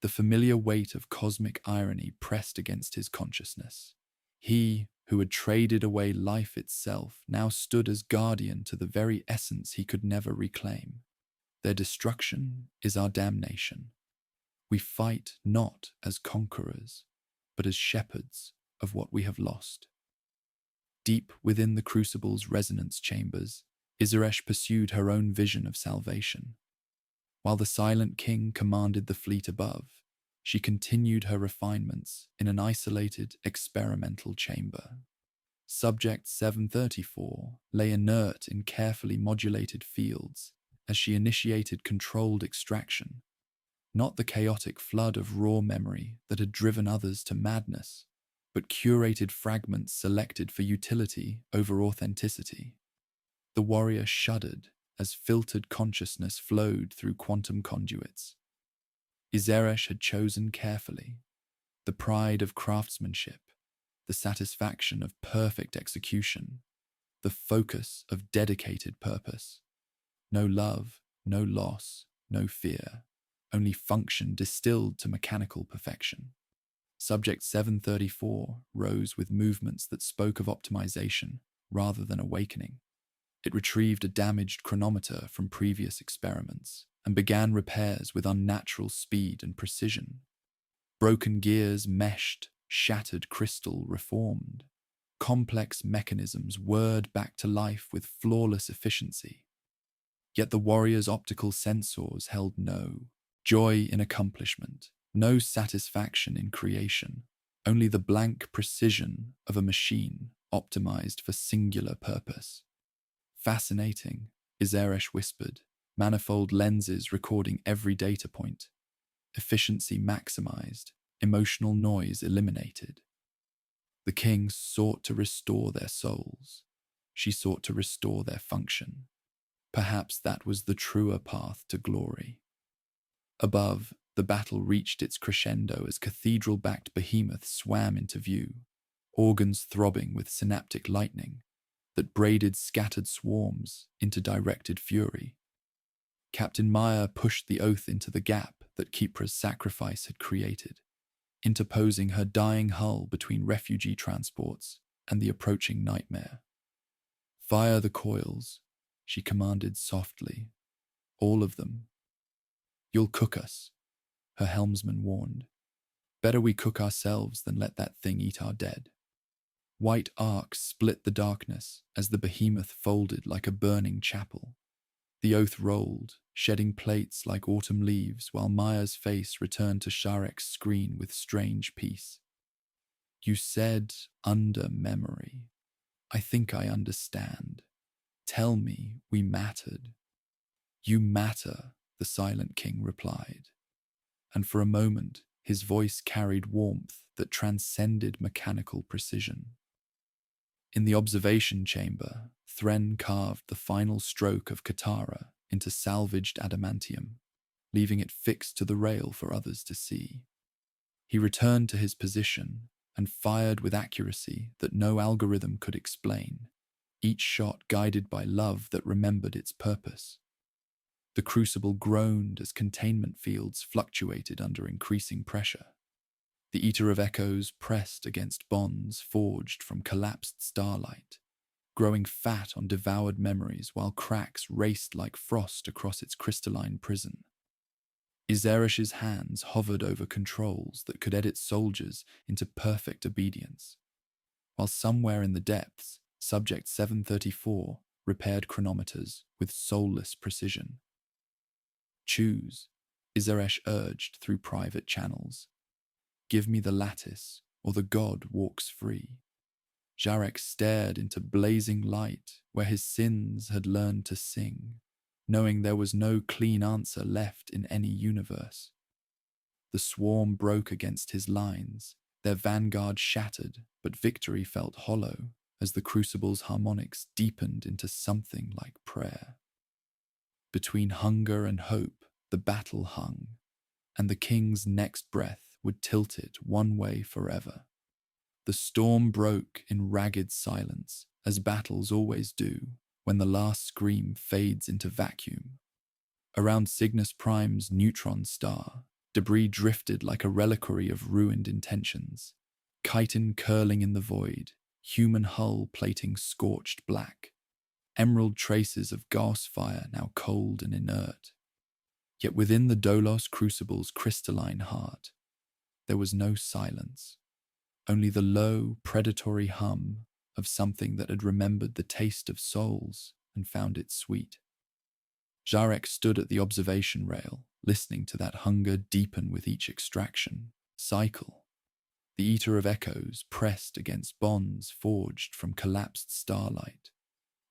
Speaker 2: The familiar weight of cosmic irony pressed against his consciousness. He, who had traded away life itself, now stood as guardian to the very essence he could never reclaim. Their destruction is our damnation. We fight not as conquerors, but as shepherds of what we have lost. Deep within the crucible's resonance chambers, Izaresh pursued her own vision of salvation. While the Silent King commanded the fleet above, she continued her refinements in an isolated, experimental chamber. Subject 734 lay inert in carefully modulated fields as she initiated controlled extraction. Not the chaotic flood of raw memory that had driven others to madness, but curated fragments selected for utility over authenticity. The warrior shuddered as filtered consciousness flowed through quantum conduits. Izaresh had chosen carefully, the pride of craftsmanship, the satisfaction of perfect execution, the focus of dedicated purpose. No love, no loss, no fear, only function distilled to mechanical perfection. Subject 734 rose with movements that spoke of optimization rather than awakening. It retrieved a damaged chronometer from previous experiments and began repairs with unnatural speed and precision. Broken gears meshed, shattered crystal reformed. Complex mechanisms whirred back to life with flawless efficiency. Yet the warrior's optical sensors held no joy in accomplishment, no satisfaction in creation, only the blank precision of a machine optimized for singular purpose. Fascinating, Szarekh whispered, manifold lenses recording every data point. Efficiency maximized, emotional noise eliminated. The king sought to restore their souls. She sought to restore their function. Perhaps that was the truer path to glory. Above, the battle reached its crescendo as cathedral-backed behemoths swam into view, organs throbbing with synaptic lightning that braided scattered swarms into directed fury. Captain Meyer pushed the oath into the gap that Kipra's sacrifice had created, interposing her dying hull between refugee transports and the approaching nightmare. "Fire the coils," she commanded softly. "All of them." "You'll cook us," her helmsman warned. "Better we cook ourselves than let that thing eat our dead." White arcs split the darkness as the behemoth folded like a burning chapel. The oath rolled, shedding plates like autumn leaves, while Maya's face returned to Szarekh's screen with strange peace. "You said under memory. I think I understand. Tell me we mattered." "You matter," the Silent King replied. And for a moment, his voice carried warmth that transcended mechanical precision. In the observation chamber, Thren carved the final stroke of Katara into salvaged adamantium, leaving it fixed to the rail for others to see. He returned to his position and fired with accuracy that no algorithm could explain, each shot guided by love that remembered its purpose. The crucible groaned as containment fields fluctuated under increasing pressure. The Eater of Echoes pressed against bonds forged from collapsed starlight, growing fat on devoured memories while cracks raced like frost across its crystalline prison. Szarekh's hands hovered over controls that could edit soldiers into perfect obedience, while somewhere in the depths, Subject 734 repaired chronometers with soulless precision. "Choose," Szarekh urged through private channels. "Give me the lattice, or the god walks free." Szarekh stared into blazing light where his sins had learned to sing, knowing there was no clean answer left in any universe. The swarm broke against his lines, their vanguard shattered, but victory felt hollow as the crucible's harmonics deepened into something like prayer. Between hunger and hope, the battle hung, and the king's next breath would tilt it one way forever. The storm broke in ragged silence, as battles always do, when the last scream fades into vacuum. Around Cygnus Prime's neutron star, debris drifted like a reliquary of ruined intentions, chitin curling in the void, human hull plating scorched black, emerald traces of gas fire now cold and inert. Yet within the Dolos crucible's crystalline heart, there was no silence, only the low, predatory hum of something that had remembered the taste of souls and found it sweet. Szarekh stood at the observation rail, listening to that hunger deepen with each extraction, cycle. The Eater of Echoes pressed against bonds forged from collapsed starlight,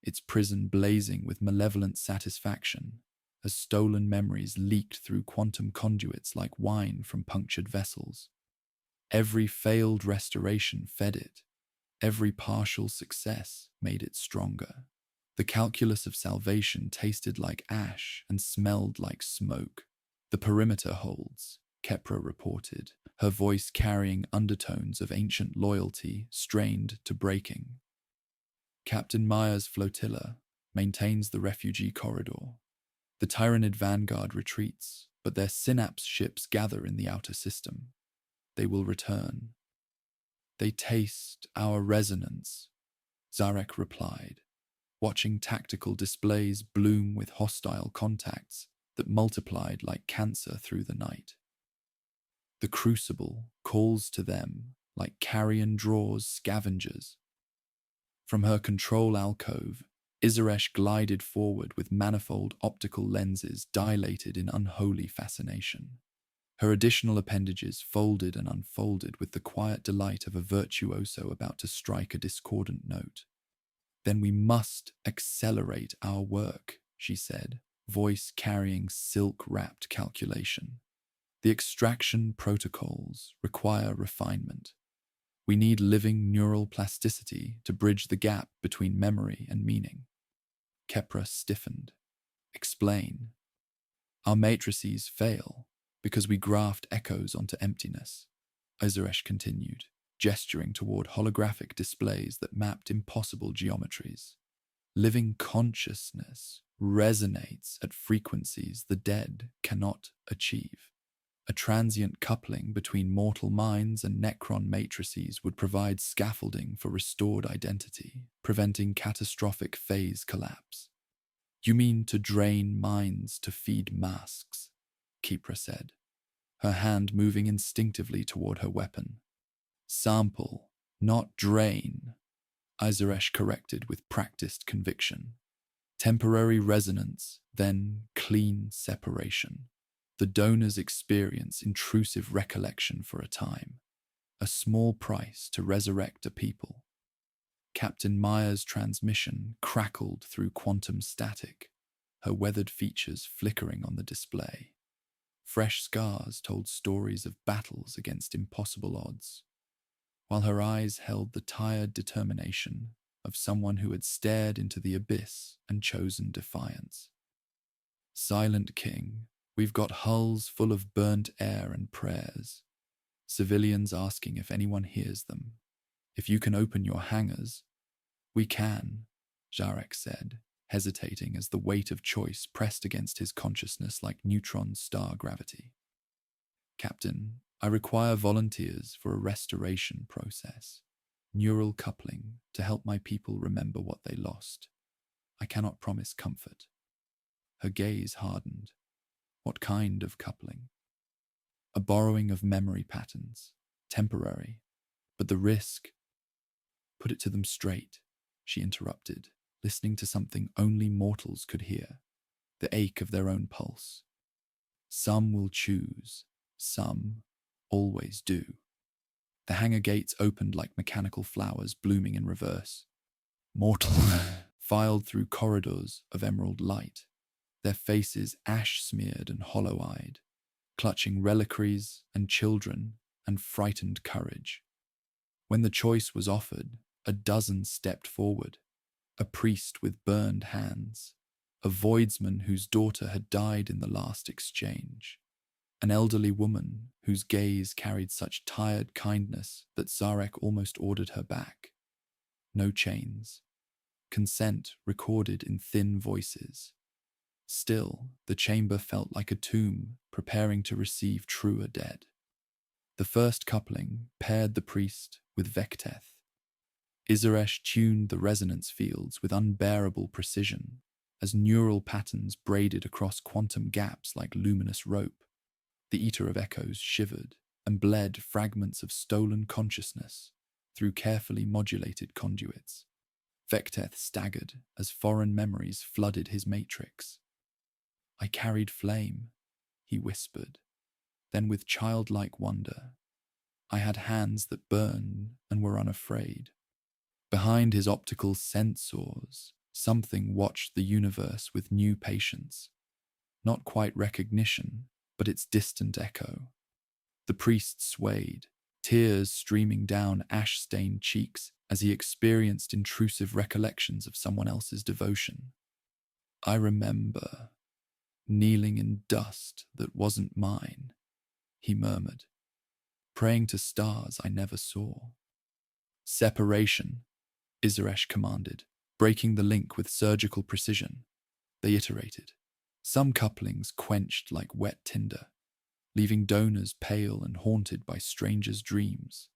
Speaker 2: its prison blazing with malevolent satisfaction as stolen memories leaked through quantum conduits like wine from punctured vessels. Every failed restoration fed it. Every partial success made it stronger. The calculus of salvation tasted like ash and smelled like smoke. "The perimeter holds," Kepra reported, her voice carrying undertones of ancient loyalty strained to breaking. "Captain Meyer's flotilla maintains the refugee corridor. The Tyranid vanguard retreats, but their synapse ships gather in the outer system. They will return." "They taste our resonance," Szarekh replied, watching tactical displays bloom with hostile contacts that multiplied like cancer through the night. The crucible calls to them like carrion draws scavengers. From her control alcove, Szarekh glided forward with manifold optical lenses dilated in unholy fascination. Her additional appendages folded and unfolded with the quiet delight of a virtuoso about to strike a discordant note. Then we must accelerate our work, she said, voice carrying silk-wrapped calculation. The extraction protocols require refinement. We need living neural plasticity to bridge the gap between memory and meaning. Kepra stiffened. Explain. Our matrices fail because we graft echoes onto emptiness, Szarekh continued, gesturing toward holographic displays that mapped impossible geometries. Living consciousness resonates at frequencies the dead cannot achieve. A transient coupling between mortal minds and Necron matrices would provide scaffolding for restored identity, preventing catastrophic phase collapse. You mean to drain minds to feed masks, Kepra said, her hand moving instinctively toward her weapon. Sample, not drain, Szarekh corrected with practiced conviction. Temporary resonance, then clean separation. The donors experience intrusive recollection for a time, a small price to resurrect a people. Captain Meyer's transmission crackled through quantum static, her weathered features flickering on the display. Fresh scars told stories of battles against impossible odds, while her eyes held the tired determination of someone who had stared into the abyss and chosen defiance. Silent King, we've got hulls full of burnt air and prayers. Civilians asking if anyone hears them. If you can open your hangars. We can, Szarekh said, hesitating as the weight of choice pressed against his consciousness like neutron star gravity. Captain, I require volunteers for a restoration process. Neural coupling to help my people remember what they lost. I cannot promise comfort. Her gaze hardened. What kind of coupling? A borrowing of memory patterns, temporary, but the risk. Put it to them straight, she interrupted, listening to something only mortals could hear, the ache of their own pulse. Some will choose, some always do. The hangar gates opened like mechanical flowers blooming in reverse. Mortals filed through corridors of emerald light, their faces ash-smeared and hollow-eyed, clutching reliquaries and children and frightened courage. When the choice was offered, a dozen stepped forward, a priest with burned hands, a voidsman whose daughter had died in the last exchange, an elderly woman whose gaze carried such tired kindness that Szarekh almost ordered her back. No chains. Consent recorded in thin voices. Still, the chamber felt like a tomb preparing to receive truer dead. The first coupling paired the priest with Vecteth. Szarekh tuned the resonance fields with unbearable precision as neural patterns braided across quantum gaps like luminous rope. The Eater of Echoes shivered and bled fragments of stolen consciousness through carefully modulated conduits. Vecteth staggered as foreign memories flooded his matrix. I carried flame, he whispered. Then with childlike wonder, I had hands that burned and were unafraid. Behind his optical sensors, something watched the universe with new patience. Not quite recognition, but its distant echo. The priest swayed, tears streaming down ash-stained cheeks as he experienced intrusive recollections of someone else's devotion. I remember kneeling in dust that wasn't mine, he murmured, praying to stars I never saw. Separation, Szarekh commanded, breaking the link with surgical precision. They iterated. Some couplings quenched like wet tinder, leaving donors pale and haunted by strangers' dreams.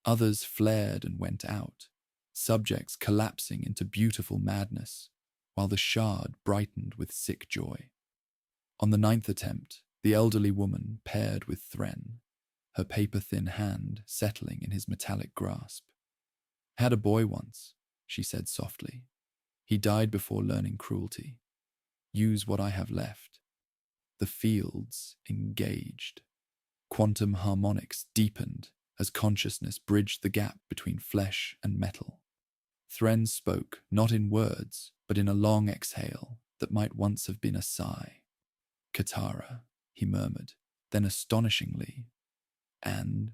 Speaker 2: Others flared and went out, subjects collapsing into beautiful madness, while the shard brightened with sick joy. On the 9th attempt, the elderly woman paired with Thren, her paper-thin hand settling in his metallic grasp. I had a boy once, she said softly. He died before learning cruelty. Use what I have left. The fields engaged. Quantum harmonics deepened as consciousness bridged the gap between flesh and metal. Thren spoke, not in words, but in a long exhale that might once have been a sigh. Katara, he murmured, then astonishingly, and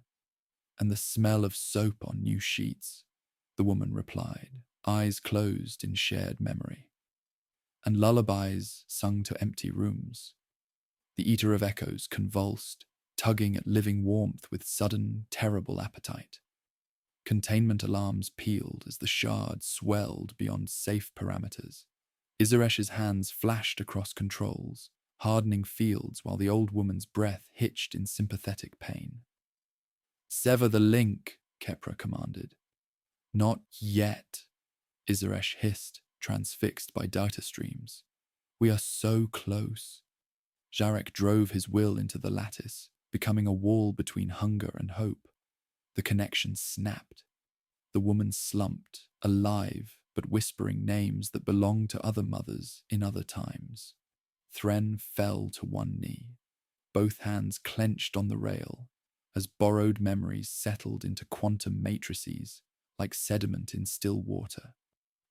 Speaker 2: the smell of soap on new sheets, the woman replied, eyes closed in shared memory. And lullabies sung to empty rooms. The Eater of Echoes convulsed, tugging at living warmth with sudden, terrible appetite. Containment alarms pealed as the shard swelled beyond safe parameters. Izaresh's hands flashed across controls, hardening fields while the old woman's breath hitched in sympathetic pain. "Sever the link," Kepra commanded. "Not yet," Izaresh hissed, transfixed by data streams. "We are so close." Szarekh drove his will into the lattice, becoming a wall between hunger and hope. The connection snapped. The woman slumped, alive, but whispering names that belonged to other mothers in other times. Thren fell to one knee, both hands clenched on the rail, as borrowed memories settled into quantum matrices like sediment in still water.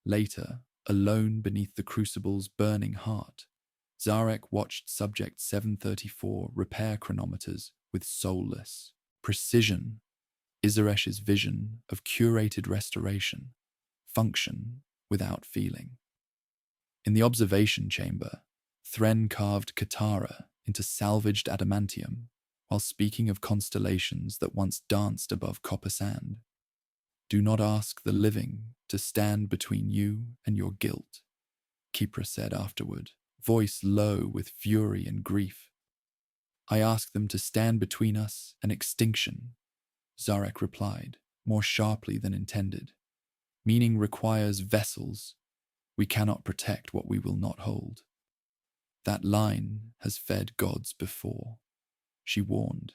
Speaker 2: Later, alone beneath the crucible's burning heart, Szarekh watched Subject 734 repair chronometers with soulless precision. Izaresh's vision of curated restoration, function without feeling. In the observation chamber, Thren carved Katara into salvaged adamantium while speaking of constellations that once danced above copper sand. "Do not ask the living to stand between you and your guilt," Kepra said afterward, voice low with fury and grief. "I ask them to stand between us and extinction," Szarekh replied, more sharply than intended. "Meaning requires vessels. We cannot protect what we will not hold." "That line has fed gods before," she warned.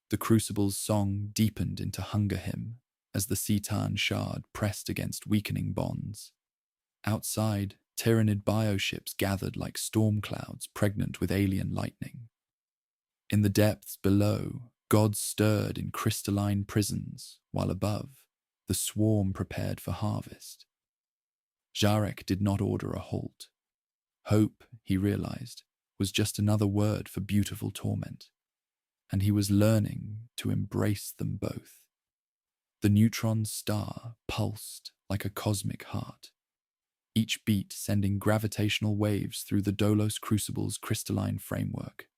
Speaker 2: The crucible's song deepened into hunger hymn as the Citan shard pressed against weakening bonds. Outside, Tyranid bioships gathered like storm clouds pregnant with alien lightning. In the depths below, gods stirred in crystalline prisons, while above, the swarm prepared for harvest. Szarekh did not order a halt. Hope, he realized, was just another word for beautiful torment, and he was learning to embrace them both. The neutron star pulsed like a cosmic heart, each beat sending gravitational waves through the Dolos Crucible's crystalline framework.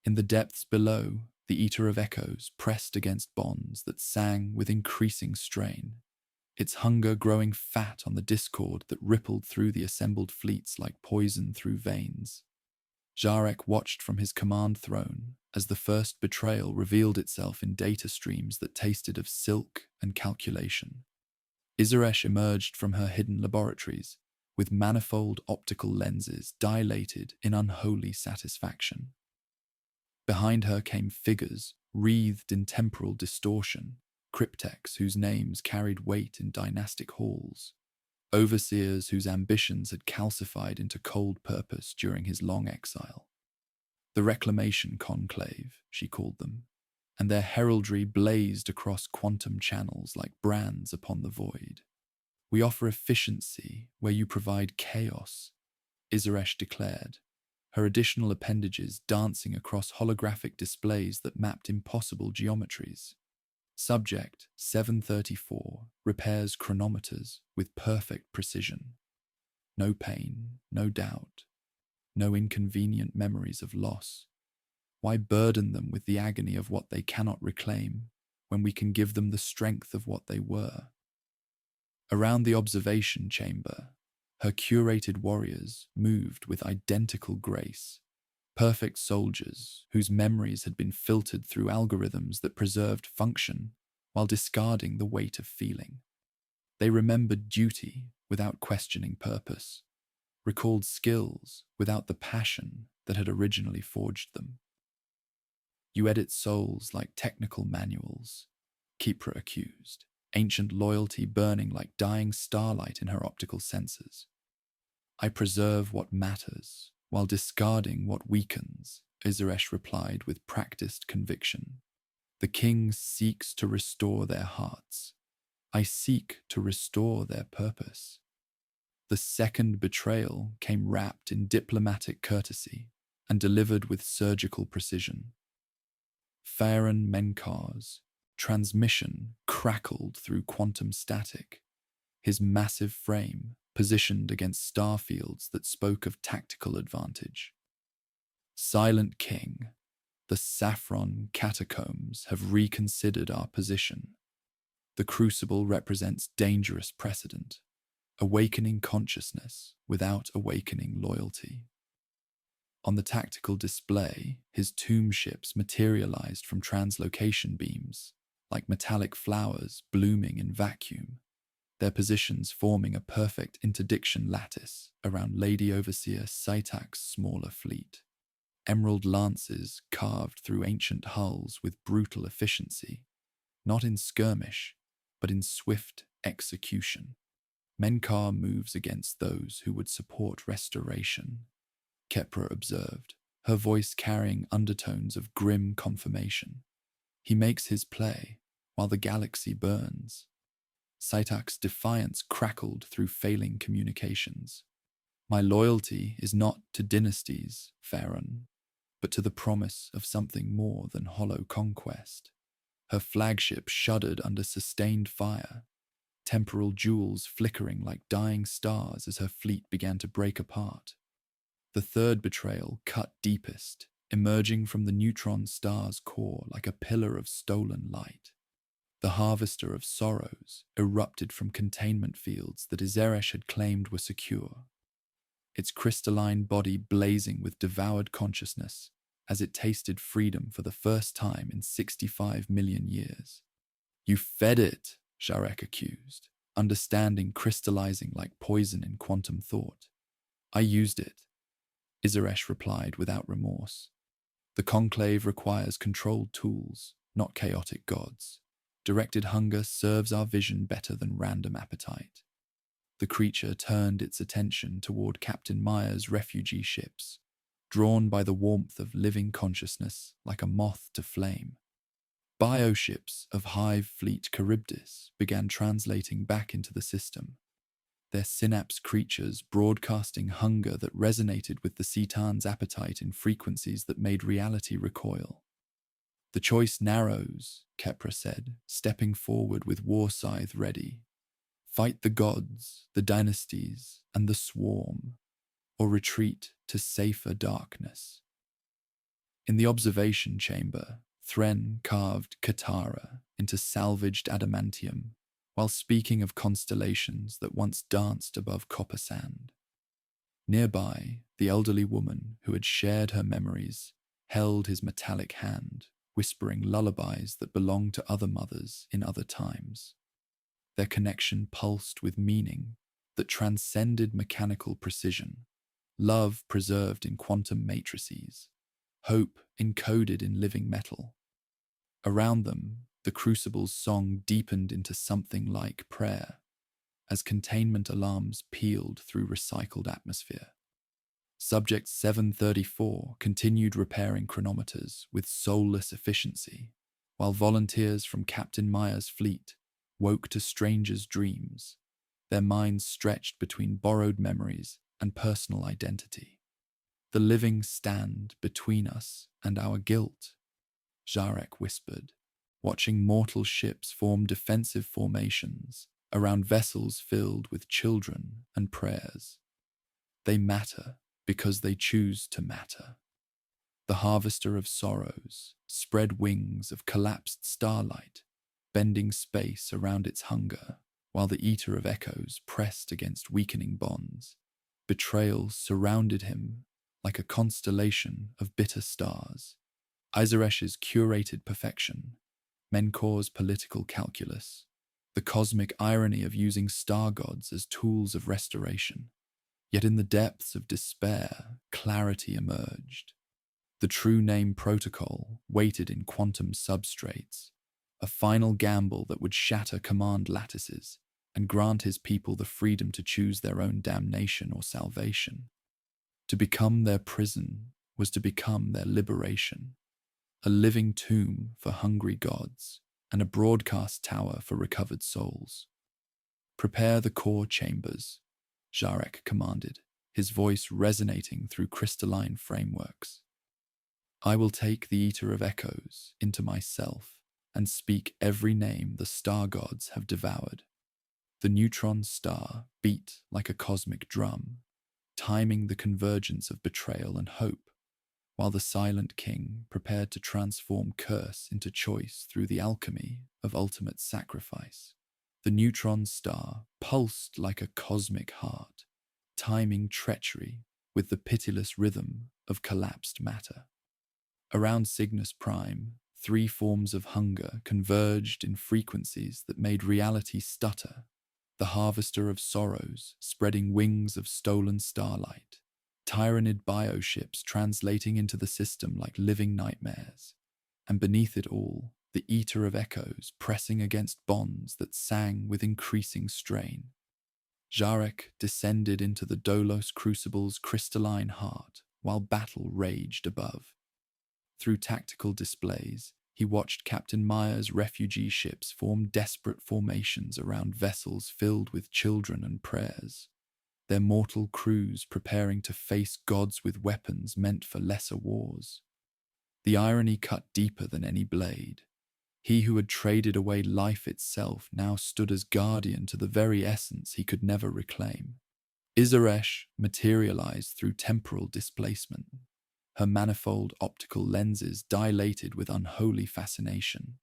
Speaker 2: In the depths below, the Eater of Echoes pressed against bonds that sang with increasing strain, its hunger growing fat on the discord that rippled through the assembled fleets like poison through veins. Szarekh watched from his command throne as the first betrayal revealed itself in data streams that tasted of silk and calculation. Izaresh emerged from her hidden laboratories with manifold optical lenses dilated in unholy satisfaction. Behind her came figures wreathed in temporal distortion, cryptex whose names carried weight in dynastic halls, overseers whose ambitions had calcified into cold purpose during his long exile. The Reclamation Conclave, she called them, and their heraldry blazed across quantum channels like brands upon the void. "We offer efficiency where you provide chaos," Izaresh declared, her additional appendages dancing across holographic displays that mapped impossible geometries. Subject 734 repairs chronometers with perfect precision. No pain, no doubt, no inconvenient memories of loss. Why burden them with the agony of what they cannot reclaim when we can give them the strength of what they were? Around the observation chamber, her curated warriors moved with identical grace, perfect soldiers whose memories had been filtered through algorithms that preserved function while discarding the weight of feeling. They remembered duty without questioning purpose, recalled skills without the passion that had originally forged them. "You edit souls like technical manuals," Kepra accused, ancient loyalty burning like dying starlight in her optical sensors. "I preserve what matters, while discarding what weakens," Izaresh replied with practiced conviction. "The king seeks to restore their hearts, I seek to restore their purpose. The second betrayal came wrapped in diplomatic courtesy and delivered with surgical precision. Farron Menkar's transmission crackled through quantum static, his massive frame positioned against star fields that spoke of tactical advantage. Silent King, the Saffron catacombs have reconsidered our position. The crucible represents dangerous precedent, awakening consciousness without awakening loyalty. On the tactical display, his tomb ships materialized from translocation beams, like metallic flowers blooming in vacuum, their positions forming a perfect interdiction lattice around Lady Overseer Szarekh's smaller fleet. Emerald lances carved through ancient hulls with brutal efficiency, not in skirmish, but in swift execution. Menkar moves against those who would support restoration, Kepra observed, her voice carrying undertones of grim confirmation. He makes his play, while the galaxy burns. Szarekh's defiance crackled through failing communications. My loyalty is not to dynasties, Farron, but to the promise of something more than hollow conquest. Her flagship shuddered under sustained fire, temporal jewels flickering like dying stars as her fleet began to break apart. The third betrayal cut deepest, emerging from the neutron star's core like a pillar of stolen light. The Harvester of Sorrows erupted from containment fields that Szarekh had claimed were secure, its crystalline body blazing with devoured consciousness as it tasted freedom for the first time in 65 million years. You fed it, Szarekh accused, understanding crystallizing like poison in quantum thought. I used it, Szarekh replied without remorse. The conclave requires controlled tools, not chaotic gods. Directed hunger serves our vision better than random appetite. The creature turned its attention toward Captain Myers' refugee ships, drawn by the warmth of living consciousness like a moth to flame. Bioships of Hive Fleet Charybdis began translating back into the system, their synapse creatures broadcasting hunger that resonated with the Cetan's appetite in frequencies that made reality recoil. The choice narrows, Kepra said, stepping forward with war scythe ready. Fight the gods, the dynasties, and the swarm, or retreat to safer darkness. In the observation chamber, Thren carved Katara into salvaged adamantium, while speaking of constellations that once danced above copper sand. Nearby, the elderly woman who had shared her memories held his metallic hand, whispering lullabies that belonged to other mothers in other times. Their connection pulsed with meaning that transcended mechanical precision, love preserved in quantum matrices, hope encoded in living metal. Around them, the crucible's song deepened into something like prayer, as containment alarms pealed through recycled atmosphere. Subject 734 continued repairing chronometers with soulless efficiency, while volunteers from Captain Myers' fleet woke to strangers' dreams, their minds stretched between borrowed memories and personal identity. The living stand between us and our guilt, Szarekh whispered, watching mortal ships form defensive formations around vessels filled with children and prayers. They matter because they choose to matter. The Harvester of Sorrows spread wings of collapsed starlight, bending space around its hunger, while the Eater of Echoes pressed against weakening bonds. Betrayal surrounded him like a constellation of bitter stars. Szarekh's curated perfection, Menkor's political calculus, the cosmic irony of using star gods as tools of restoration. Yet in the depths of despair, clarity emerged. The true name protocol waited in quantum substrates, a final gamble that would shatter command lattices and grant his people the freedom to choose their own damnation or salvation. To become their prison was to become their liberation, a living tomb for hungry gods, and a broadcast tower for recovered souls. Prepare the core chambers, Szarekh commanded, his voice resonating through crystalline frameworks. I will take the Eater of Echoes into myself and speak every name the star gods have devoured. The neutron star beat like a cosmic drum, timing the convergence of betrayal and hope, while the silent king prepared to transform curse into choice through the alchemy of ultimate sacrifice. The neutron star pulsed like a cosmic heart, timing treachery with the pitiless rhythm of collapsed matter. Around Cygnus Prime, three forms of hunger converged in frequencies that made reality stutter. The harvester of sorrows spreading wings of stolen starlight, tyrannid bioships translating into the system like living nightmares, and beneath it all, the Eater of Echoes pressing against bonds that sang with increasing strain. Szarekh descended into the Dolos Crucible's crystalline heart while battle raged above. Through tactical displays, he watched Captain Meyer's refugee ships form desperate formations around vessels filled with children and prayers, their mortal crews preparing to face gods with weapons meant for lesser wars. The irony cut deeper than any blade. He who had traded away life itself now stood as guardian to the very essence he could never reclaim. Izaresh materialized through temporal displacement, her manifold optical lenses dilated with unholy fascination.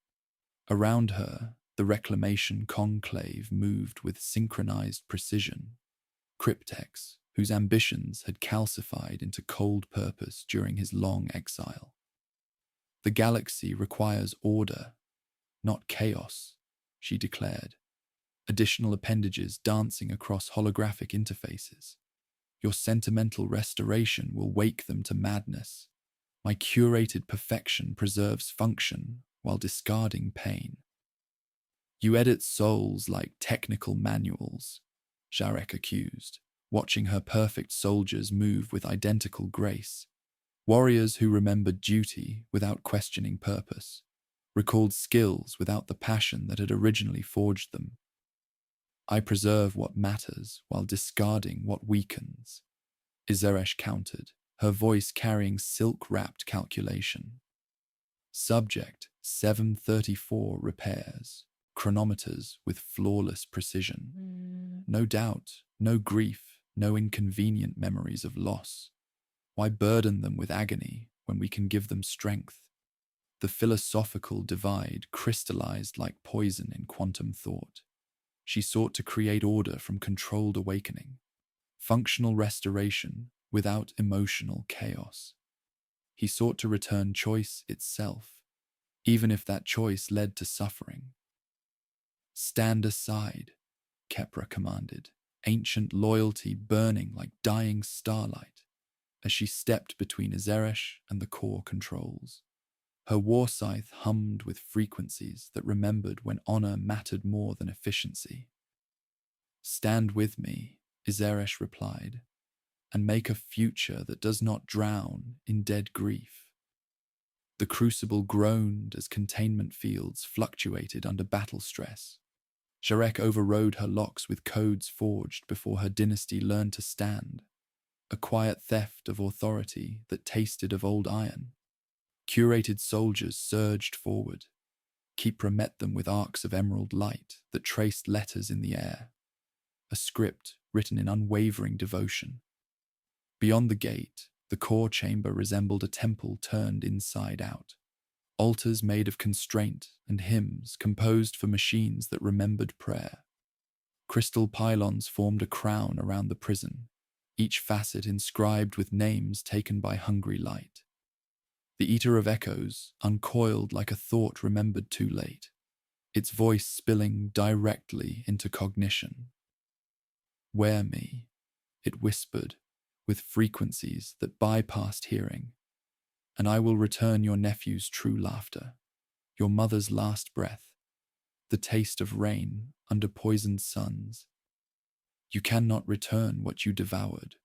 Speaker 2: Around her, the reclamation conclave moved with synchronized precision. Cryptex, whose ambitions had calcified into cold purpose during his long exile. The galaxy requires order, not chaos, she declared, additional appendages dancing across holographic interfaces. Your sentimental restoration will wake them to madness. My curated perfection preserves function while discarding pain. You edit souls like technical manuals, Szarekh accused, watching her perfect soldiers move with identical grace. Warriors who remembered duty without questioning purpose, recalled skills without the passion that had originally forged them. I preserve what matters while discarding what weakens, Izaresh countered, her voice carrying silk-wrapped calculation. Subject 734 repairs, chronometers with flawless precision. No doubt, no grief, no inconvenient memories of loss. Why burden them with agony when we can give them strength? The philosophical divide crystallized like poison in quantum thought. She sought to create order from controlled awakening, functional restoration without emotional chaos. He sought to return choice itself, even if that choice led to suffering. Stand aside, Kepra commanded, ancient loyalty burning like dying starlight, as she stepped between Izaresh and the core controls. Her war scythe hummed with frequencies that remembered when honor mattered more than efficiency. Stand with me, Izaresh replied, and make a future that does not drown in dead grief. The crucible groaned as containment fields fluctuated under battle stress. Szarekh overrode her locks with codes forged before her dynasty learned to stand, a quiet theft of authority that tasted of old iron. Curated soldiers surged forward. Kepra met them with arcs of emerald light that traced letters in the air, a script written in unwavering devotion. Beyond the gate, the core chamber resembled a temple turned inside out. Altars made of constraint and hymns composed for machines that remembered prayer. Crystal pylons formed a crown around the prison, each facet inscribed with names taken by hungry light. The Eater of Echoes uncoiled like a thought remembered too late, its voice spilling directly into cognition. Wear me, it whispered, with frequencies that bypassed hearing, and I will return your nephew's true laughter, your mother's last breath, the taste of rain under poisoned suns. You cannot return what you devoured,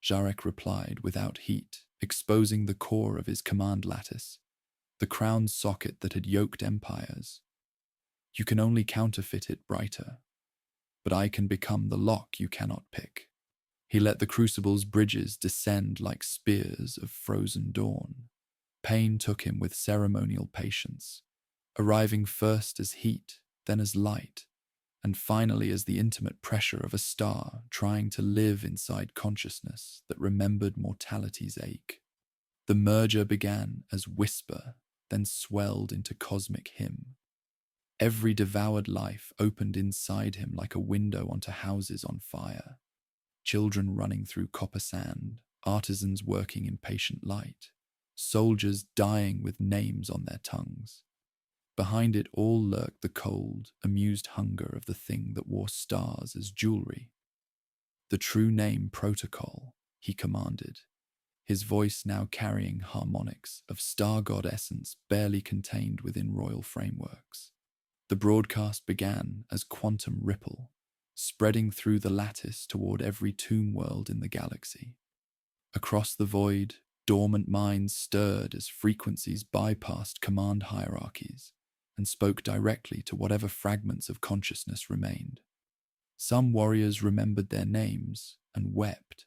Speaker 2: Szarekh replied without heat, exposing the core of his command lattice, the crown socket that had yoked empires. You can only counterfeit it brighter, but I can become the lock you cannot pick. He let the crucible's bridges descend like spears of frozen dawn. Pain took him with ceremonial patience, arriving first as heat, then as light, and finally as the intimate pressure of a star trying to live inside consciousness that remembered mortality's ache. The merger began as whisper, then swelled into cosmic hymn. Every devoured life opened inside him like a window onto houses on fire. Children running through copper sand, artisans working in patient light, soldiers dying with names on their tongues. Behind it all lurked the cold, amused hunger of the thing that wore stars as jewelry. The true name protocol, he commanded, his voice now carrying harmonics of star god essence barely contained within royal frameworks. The broadcast began as quantum ripple, spreading through the lattice toward every tomb world in the galaxy. Across the void, dormant minds stirred as frequencies bypassed command hierarchies and spoke directly to whatever fragments of consciousness remained. Some warriors remembered their names and wept.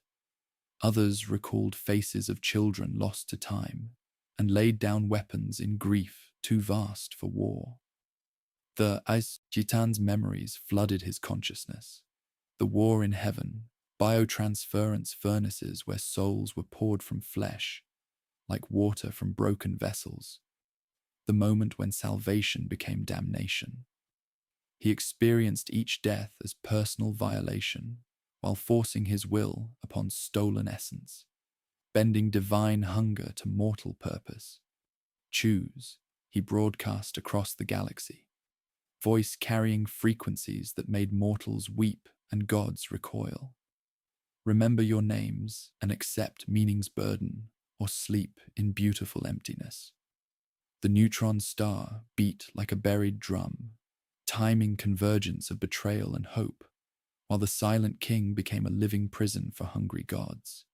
Speaker 2: Others recalled faces of children lost to time and laid down weapons in grief too vast for war. The Ice Gitan's memories flooded his consciousness. The war in heaven, biotransference furnaces where souls were poured from flesh, like water from broken vessels. The moment when salvation became damnation. He experienced each death as personal violation, while forcing his will upon stolen essence, bending divine hunger to mortal purpose. Choose, he broadcast across the galaxy, voice carrying frequencies that made mortals weep and gods recoil. Remember your names and accept meaning's burden, or sleep in beautiful emptiness. The neutron star beat like a buried drum, timing convergence of betrayal and hope, while the silent king became a living prison for hungry gods,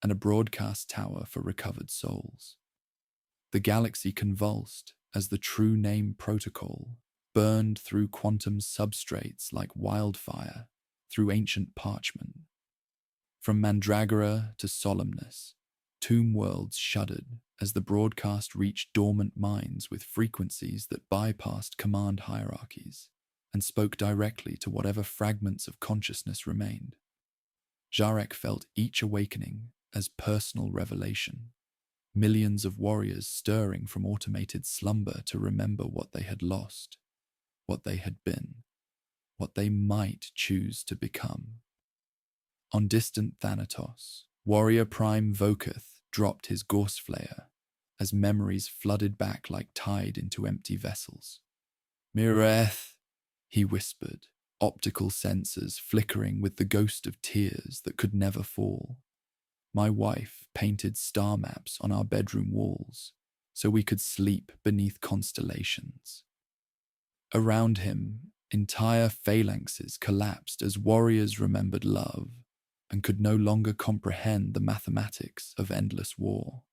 Speaker 2: and a broadcast tower for recovered souls. The galaxy convulsed as the true name protocol burned through quantum substrates like wildfire through ancient parchment. From mandragora to solemnness, tomb worlds shuddered as the broadcast reached dormant minds with frequencies that bypassed command hierarchies and spoke directly to whatever fragments of consciousness remained. Szarekh felt each awakening as personal revelation, millions of warriors stirring from automated slumber to remember what they had lost, what they had been, what they might choose to become. On distant Thanatos, warrior Prime Voketh dropped his gorse flayer as memories flooded back like tide into empty vessels. Mireth, he whispered, optical sensors flickering with the ghost of tears that could never fall. My wife painted star maps on our bedroom walls so we could sleep beneath constellations. Around him, entire phalanxes collapsed as warriors remembered love and could no longer comprehend the mathematics of endless war.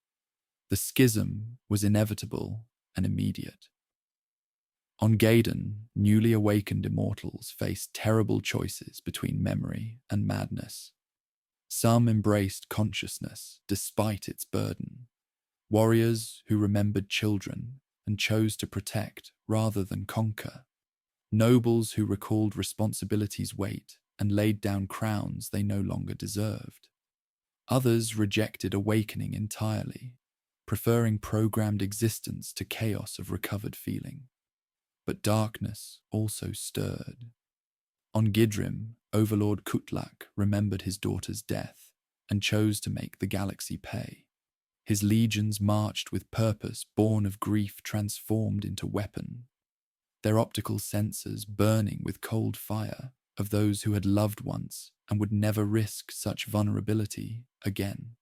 Speaker 2: The schism was inevitable and immediate. On Gaiden, newly awakened immortals faced terrible choices between memory and madness. Some embraced consciousness despite its burden. Warriors who remembered children and chose to protect rather than conquer. Nobles who recalled responsibility's weight and laid down crowns they no longer deserved. Others rejected awakening entirely, preferring programmed existence to chaos of recovered feeling. But darkness also stirred. On Gidrim, Overlord Kutlak remembered his daughter's death and chose to make the galaxy pay. His legions marched with purpose born of grief transformed into weapon, their optical sensors burning with cold fire of those who had loved once and would never risk such vulnerability again.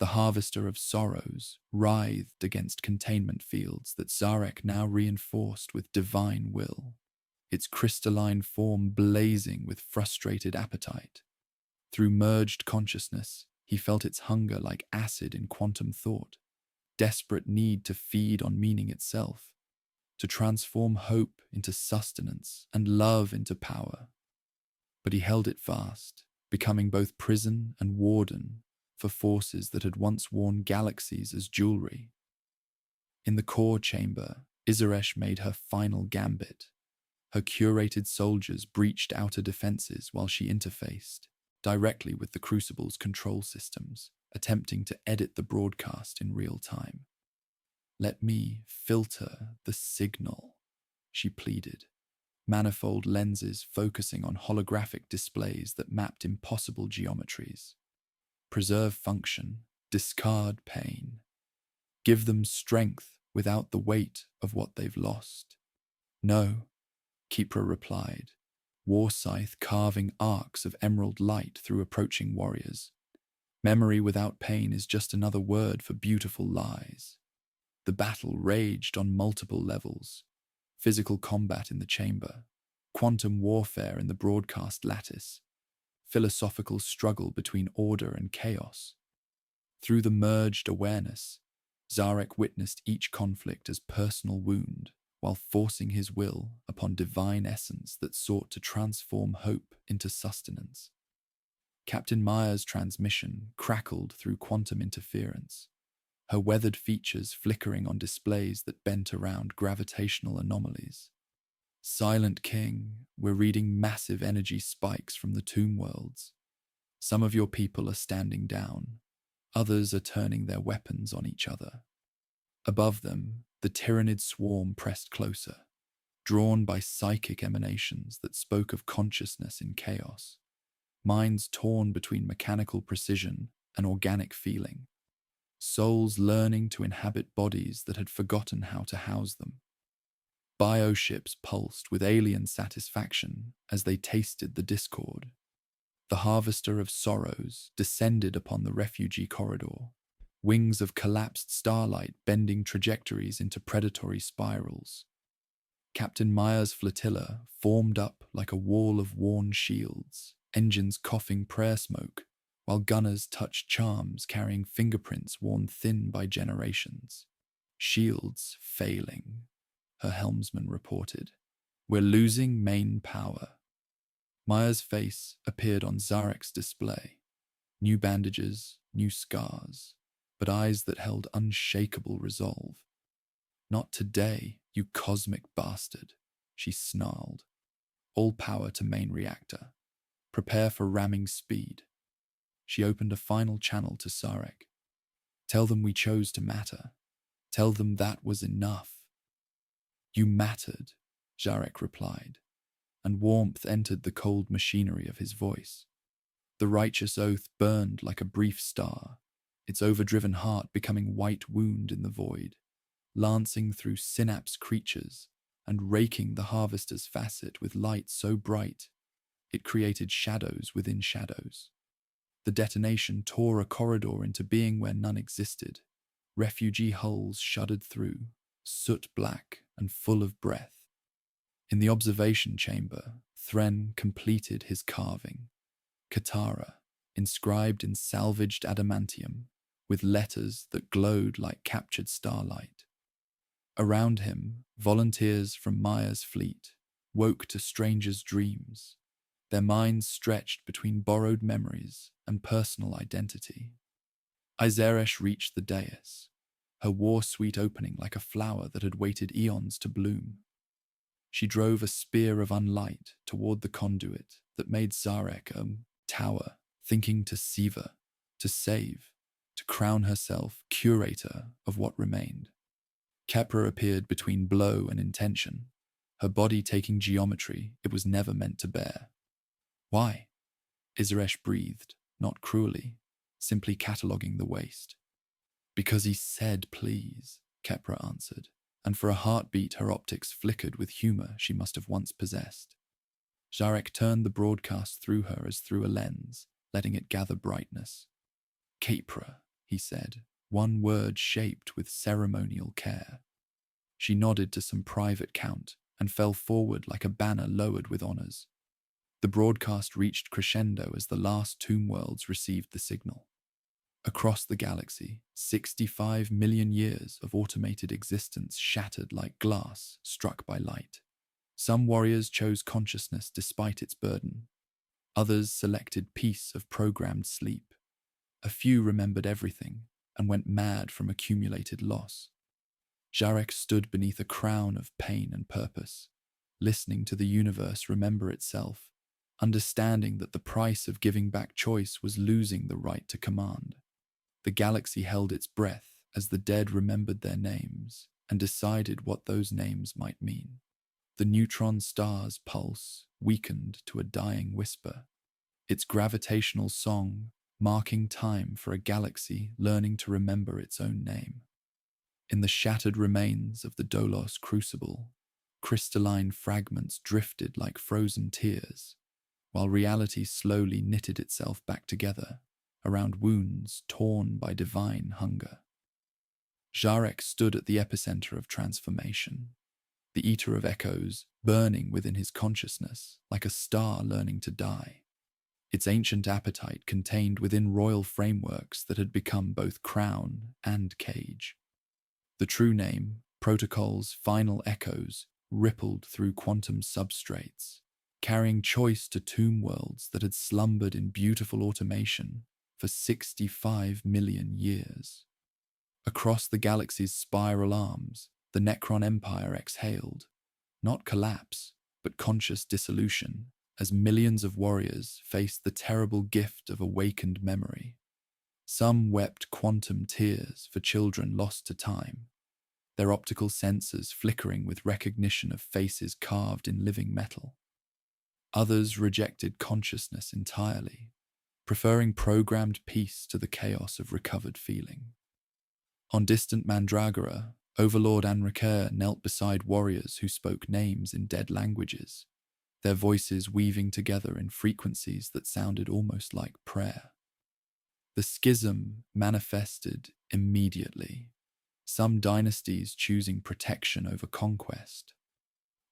Speaker 2: The harvester of sorrows writhed against containment fields that Szarekh now reinforced with divine will, its crystalline form blazing with frustrated appetite. Through merged consciousness, he felt its hunger like acid in quantum thought, desperate need to feed on meaning itself. to transform hope into sustenance and love into power. But he held it fast, becoming both prison and warden for forces that had once worn galaxies as jewelry. In the core chamber, Szarekh made her final gambit. Her curated soldiers breached outer defenses while she interfaced directly with the Crucible's control systems, attempting to edit the broadcast in real time. "Let me filter the signal," she pleaded, manifold lenses focusing on holographic displays that mapped impossible geometries. "Preserve function, discard pain. Give them strength without the weight of what they've lost." "No," Kipra replied, war scythe carving arcs of emerald light through approaching warriors. "Memory without pain is just another word for beautiful lies." The battle raged on multiple levels: physical combat in the chamber, quantum warfare in the broadcast lattice, philosophical struggle between order and chaos. Through the merged awareness, Szarekh witnessed each conflict as personal wound, while forcing his will upon divine essence that sought to transform hope into sustenance. Captain Maya's transmission crackled through quantum interference, her weathered features flickering on displays that bent around gravitational anomalies. "Silent King, we're reading massive energy spikes from the tomb worlds. Some of your people are standing down, others are turning their weapons on each other." Above them, the tyrannid swarm pressed closer, drawn by psychic emanations that spoke of consciousness in chaos, minds torn between mechanical precision and organic feeling, souls learning to inhabit bodies that had forgotten how to house them. Bioships pulsed with alien satisfaction as they tasted the discord. The harvester of sorrows descended upon the refugee corridor, wings of collapsed starlight bending trajectories into predatory spirals. Captain Maya's flotilla formed up like a wall of worn shields, engines coughing prayer smoke, while gunners touched charms carrying fingerprints worn thin by generations. "Shields failing," her helmsman reported. "We're losing main power." Maya's face appeared on Szarekh's display. New bandages, new scars, but eyes that held unshakable resolve. "Not today, you cosmic bastard," she snarled. "All power to main reactor. Prepare for ramming speed." She opened a final channel to Szarekh. "Tell them we chose to matter. Tell them that was enough." "You mattered," Szarekh replied, and warmth entered the cold machinery of his voice. The righteous oath burned like a brief star, its overdriven heart becoming white wound in the void, lancing through synapse creatures and raking the harvester's facet with light so bright it created shadows within shadows. The detonation tore a corridor into being where none existed. Refugee hulls shuddered through, soot black and full of breath. In the observation chamber, Thren completed his carving. Katara, inscribed in salvaged adamantium, with letters that glowed like captured starlight. Around him, volunteers from Maya's fleet woke to strangers' dreams, their minds stretched between borrowed memories and personal identity. Szarekh reached the dais, her war suite opening like a flower that had waited eons to bloom. She drove a spear of unlight toward the conduit that made Szarekh a tower, thinking to Siva, to save, to crown herself curator of what remained. Kepra appeared between blow and intention, her body taking geometry it was never meant to bear. "Why?" Szarekh breathed, not cruelly, simply cataloguing the waste. "Because he said please," Kepra answered, and for a heartbeat her optics flickered with humor she must have once possessed. Szarekh turned the broadcast through her as through a lens, letting it gather brightness. "Kepra," he said, one word shaped with ceremonial care. She nodded to some private count and fell forward like a banner lowered with honors. The broadcast reached crescendo as the last tomb worlds received the signal. Across the galaxy, 65 million years of automated existence shattered like glass struck by light. Some warriors chose consciousness despite its burden. Others selected peace of programmed sleep. A few remembered everything and went mad from accumulated loss. Szarekh stood beneath a crown of pain and purpose, listening to the universe remember itself, understanding that the price of giving back choice was losing the right to command. The galaxy held its breath as the dead remembered their names and decided what those names might mean. The neutron star's pulse weakened to a dying whisper, its gravitational song marking time for a galaxy learning to remember its own name. In the shattered remains of the Dolos crucible, crystalline fragments drifted like frozen tears, while reality slowly knitted itself back together around wounds torn by divine hunger. Szarekh stood at the epicenter of transformation, the eater of echoes burning within his consciousness like a star learning to die. Its ancient appetite contained within royal frameworks that had become both crown and cage. The true name, Protocol's final echoes, rippled through quantum substrates, carrying choice to tomb worlds that had slumbered in beautiful automation for 65 million years. Across the galaxy's spiral arms, the Necron Empire exhaled, not collapse, but conscious dissolution, as millions of warriors faced the terrible gift of awakened memory. Some wept quantum tears for children lost to time, their optical sensors flickering with recognition of faces carved in living metal. Others rejected consciousness entirely, preferring programmed peace to the chaos of recovered feeling. On distant Mandragora, Overlord Anraker knelt beside warriors who spoke names in dead languages, their voices weaving together in frequencies that sounded almost like prayer. The schism manifested immediately, some dynasties choosing protection over conquest,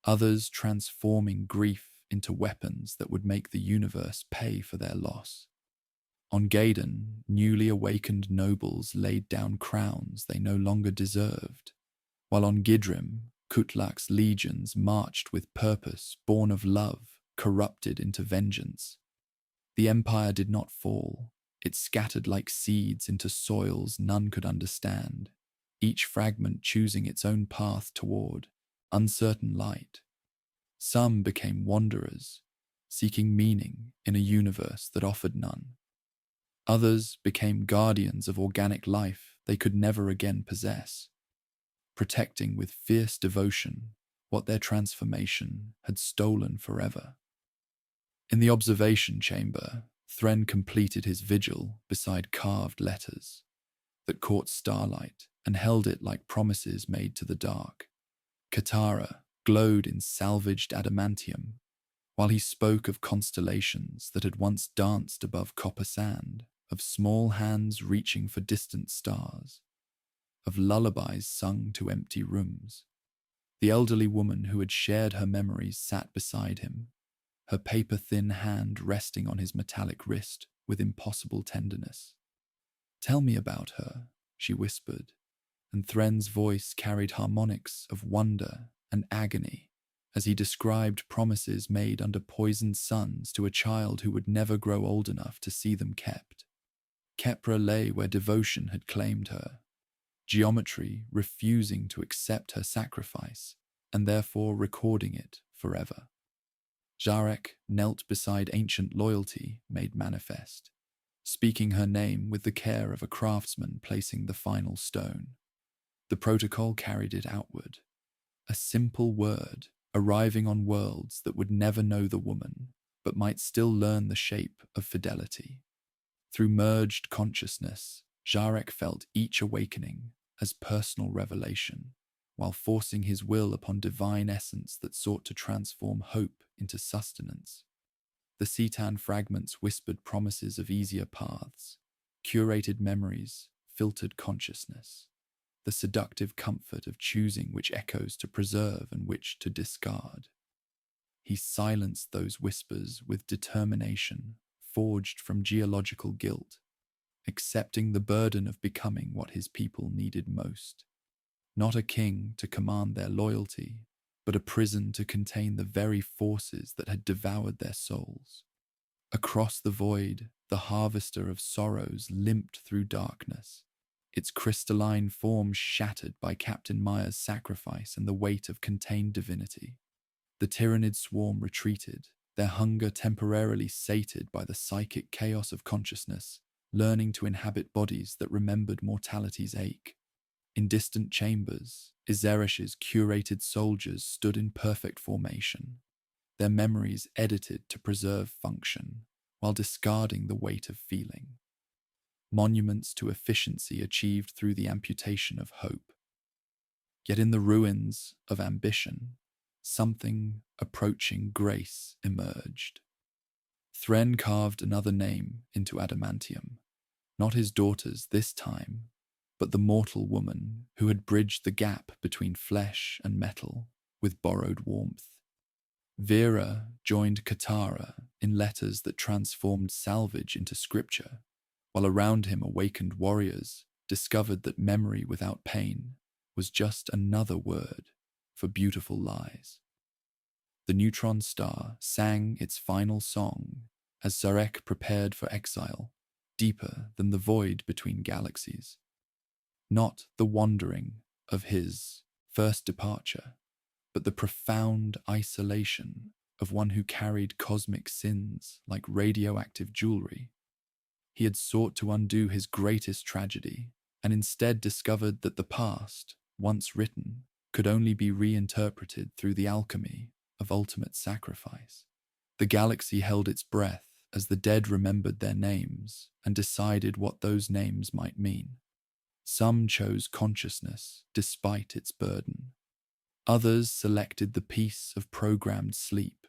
Speaker 2: others transforming grief into weapons that would make the universe pay for their loss. On Gaiden, newly awakened nobles laid down crowns they no longer deserved, while on Gidrim, Kutlak's legions marched with purpose born of love, corrupted into vengeance. The empire did not fall. It scattered like seeds into soils none could understand, each fragment choosing its own path toward uncertain light. Some became wanderers, seeking meaning in a universe that offered none. Others became guardians of organic life they could never again possess, protecting with fierce devotion what their transformation had stolen forever. In the observation chamber, Thren completed his vigil beside carved letters that caught starlight and held it like promises made to the dark. Katara glowed in salvaged adamantium, while he spoke of constellations that had once danced above copper sand, of small hands reaching for distant stars, of lullabies sung to empty rooms. The elderly woman who had shared her memories sat beside him, her paper-thin hand resting on his metallic wrist with impossible tenderness. "Tell me about her," she whispered, and Thren's voice carried harmonics of wonder and agony as he described promises made under poisoned suns to a child who would never grow old enough to see them kept. Kepra lay where devotion had claimed her, geometry refusing to accept her sacrifice and therefore recording it forever. Szarekh knelt beside ancient loyalty made manifest, speaking her name with the care of a craftsman placing the final stone. The protocol carried it outward, a simple word arriving on worlds that would never know the woman, but might still learn the shape of fidelity. Through merged consciousness, Szarekh felt each awakening as personal revelation, while forcing his will upon divine essence that sought to transform hope into sustenance. The Cetan fragments whispered promises of easier paths, curated memories, filtered consciousness, the seductive comfort of choosing which echoes to preserve and which to discard. He silenced those whispers with determination forged from geological guilt, accepting the burden of becoming what his people needed most. Not a king to command their loyalty, but a prison to contain the very forces that had devoured their souls. Across the void, the harvester of sorrows limped through darkness, its crystalline form shattered by Captain Maya's sacrifice and the weight of contained divinity. The tyrannid swarm retreated, their hunger temporarily sated by the psychic chaos of consciousness, learning to inhabit bodies that remembered mortality's ache. In distant chambers, Izerish's curated soldiers stood in perfect formation, their memories edited to preserve function, while discarding the weight of feeling. Monuments to efficiency achieved through the amputation of hope. Yet in the ruins of ambition, something approaching grace emerged. Thren carved another name into adamantium, not his daughter's this time, but the mortal woman who had bridged the gap between flesh and metal with borrowed warmth. Vera joined Katara in letters that transformed salvage into scripture, while around him awakened warriors discovered that memory without pain was just another word for beautiful lies. The neutron star sang its final song as Szarekh prepared for exile, deeper than the void between galaxies. Not the wandering of his first departure, but the profound isolation of one who carried cosmic sins like radioactive jewelry. He had sought to undo his greatest tragedy, and instead discovered that the past, once written, could only be reinterpreted through the alchemy of ultimate sacrifice. The galaxy held its breath as the dead remembered their names and decided what those names might mean. Some chose consciousness despite its burden. Others selected the peace of programmed sleep.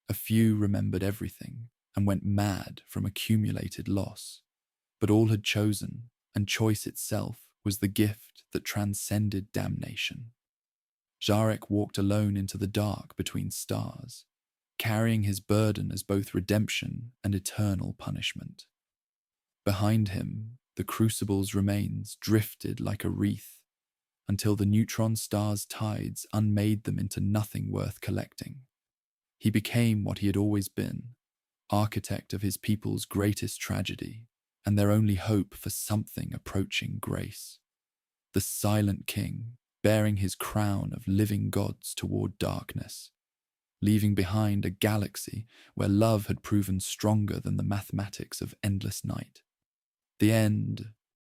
Speaker 2: A few remembered everything and went mad from accumulated loss. But all had chosen, and choice itself was the gift that transcended damnation. Szarekh walked alone into the dark between stars, carrying his burden as both redemption and eternal punishment. Behind him, the crucible's remains drifted like a wreath, until the neutron star's tides unmade them into nothing worth collecting. He became what he had always been, architect of his people's greatest tragedy, and their only hope for something approaching grace. The silent king, bearing his crown of living gods toward darkness, leaving behind a galaxy where love had proven stronger than the mathematics of endless night. The end